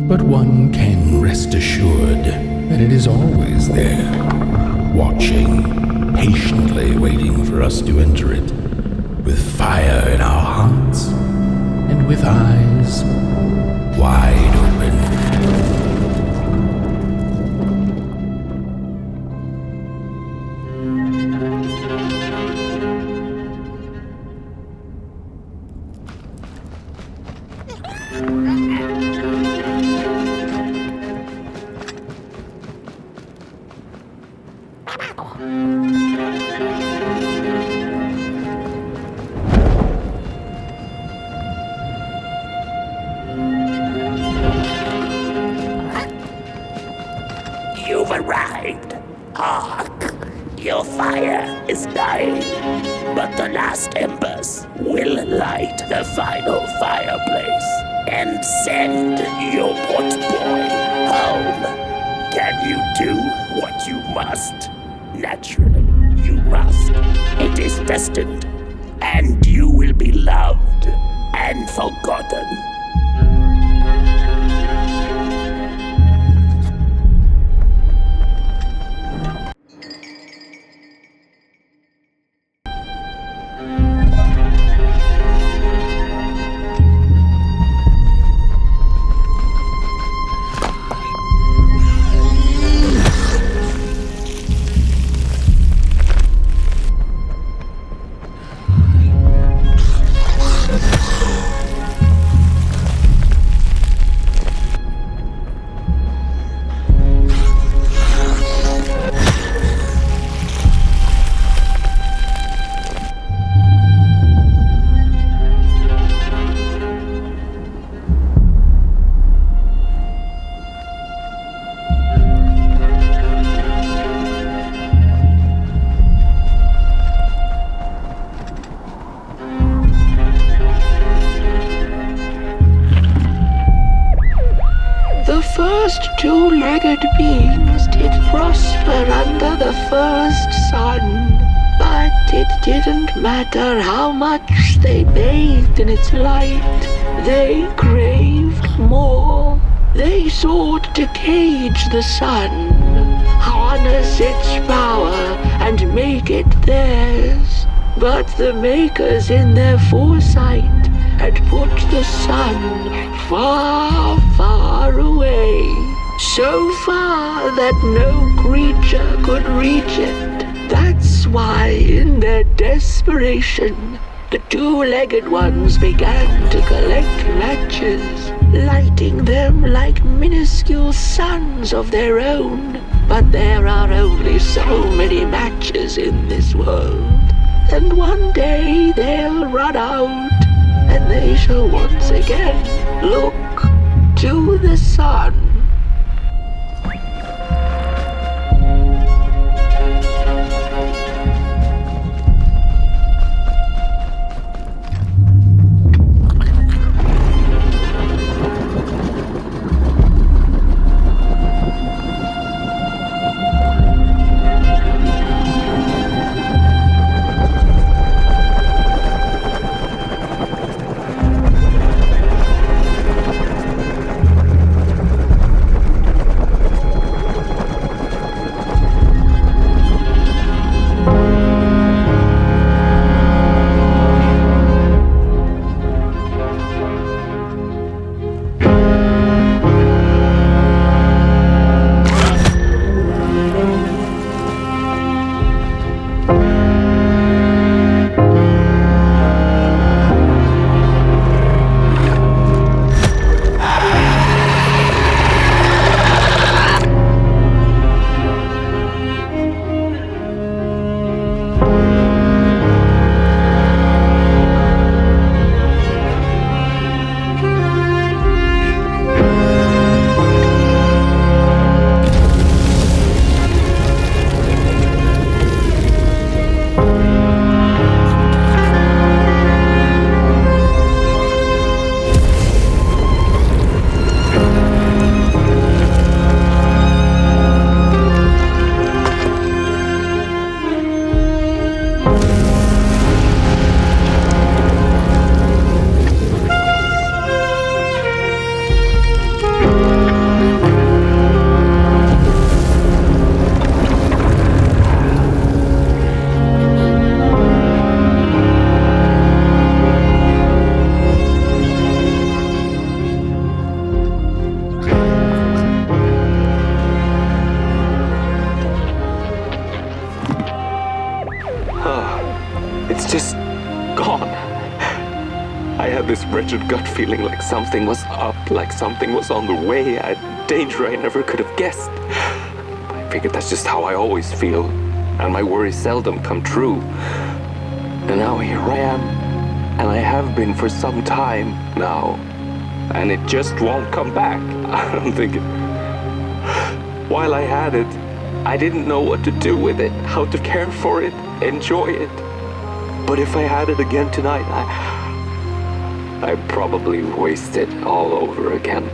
But one can rest assured that it is always there, watching, patiently waiting for us to enter it, with fire in our hearts and with eyes wide open. You've arrived. Hark! Your fire is dying, but the last embers will light the final fireplace and send your Potboy home. Can you do what you must? Naturally, you must. It is destined, and you will be loved and forgotten. The first two-legged beings did prosper under the first sun, but it didn't matter how much they bathed in its light. They craved more. They sought to cage the sun, harness its power, and make it theirs. But the makers in their foresight had put the sun far, far away, so far that no creature could reach it. That's why, in their desperation, the two-legged ones began to collect matches, lighting them like minuscule suns of their own. But there are only so many matches in this world, and one day they'll run out, and they shall once again look to the sun. gone. I had this wretched gut feeling like something was up, like something was on the way, a danger I never could have guessed. I figured that's just how I always feel, and my worries seldom come true. And now here I am, and I have been for some time now, and it just won't come back. I'm thinking, while I had it, I didn't know what to do with it, how to care for it, enjoy it. But if I had it again tonight, I'd probably waste it all over again.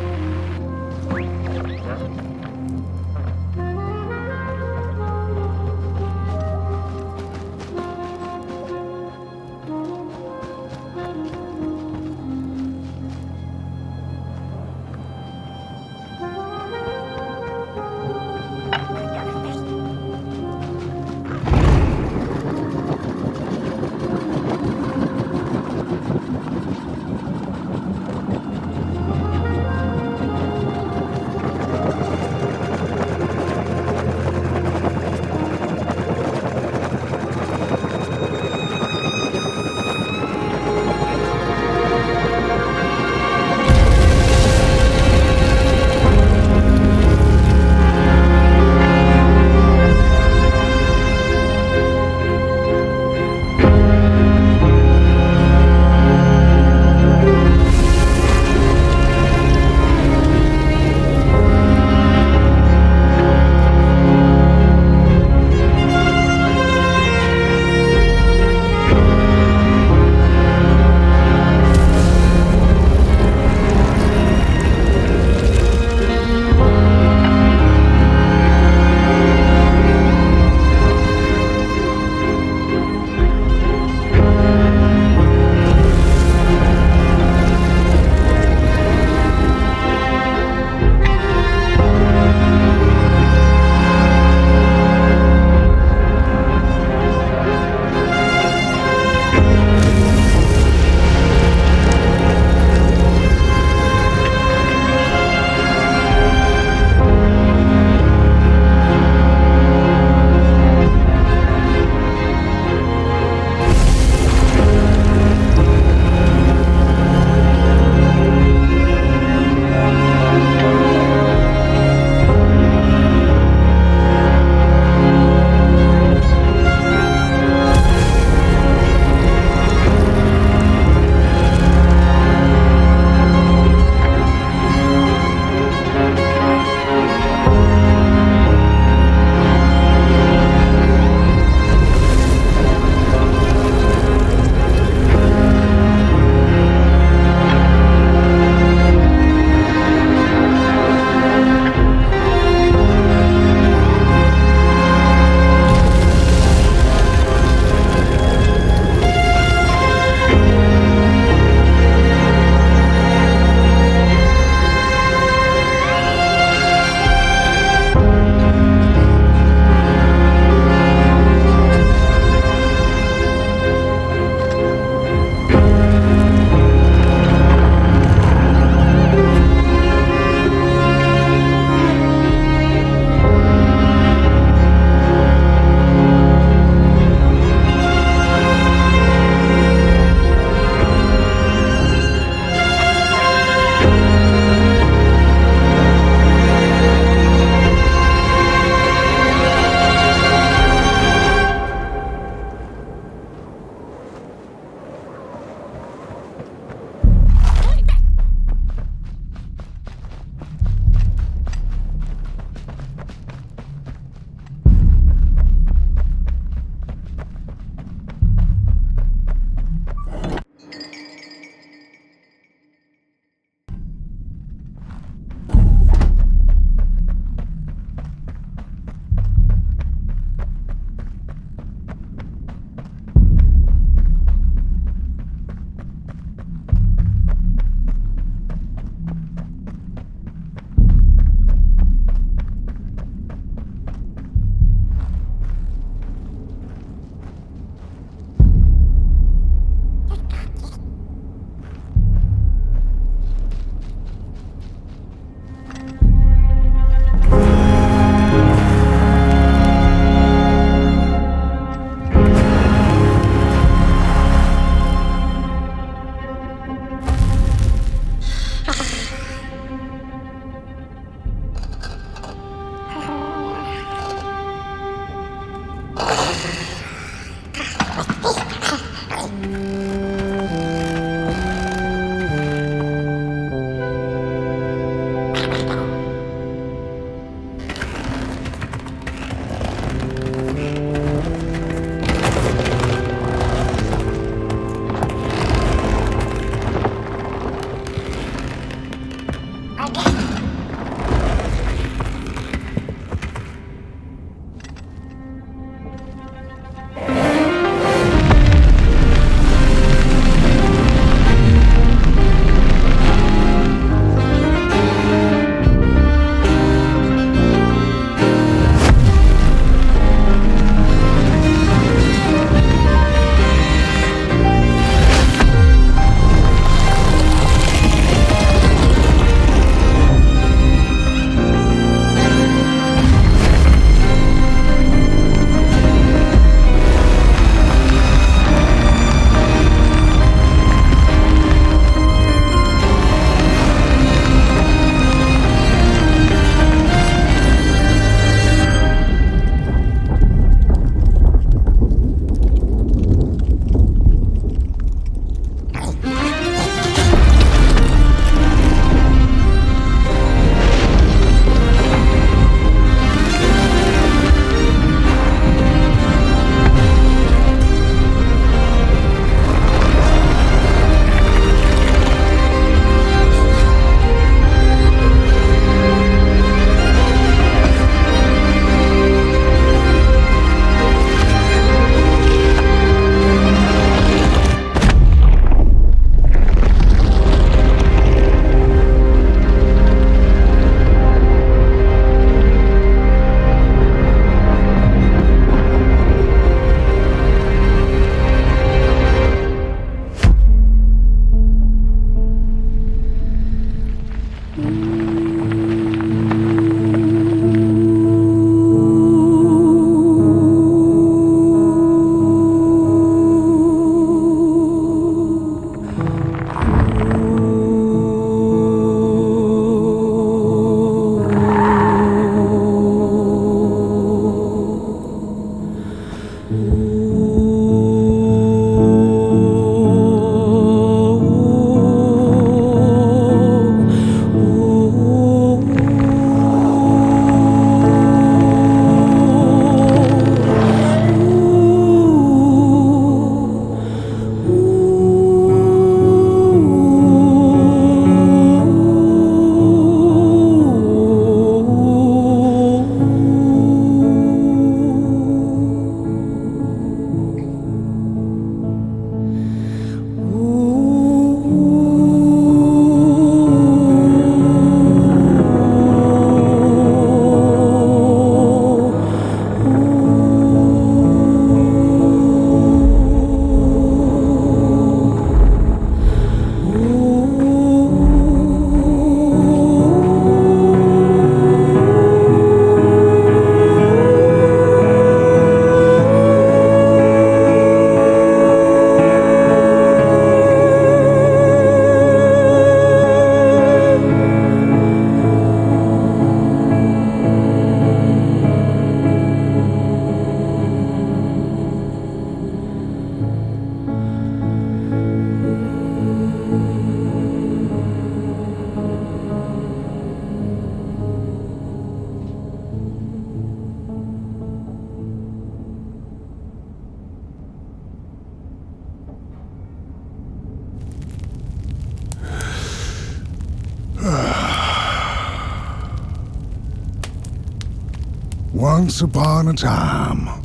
Once upon a time,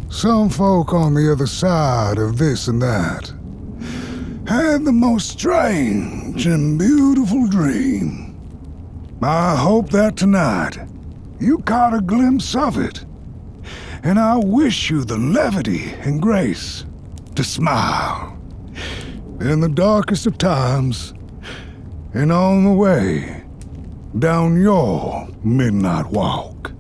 some folk on the other side of this and that had the most strange and beautiful dream. I hope that tonight you caught a glimpse of it, and I wish you the levity and grace to smile in the darkest of times and on the way down your midnight walk.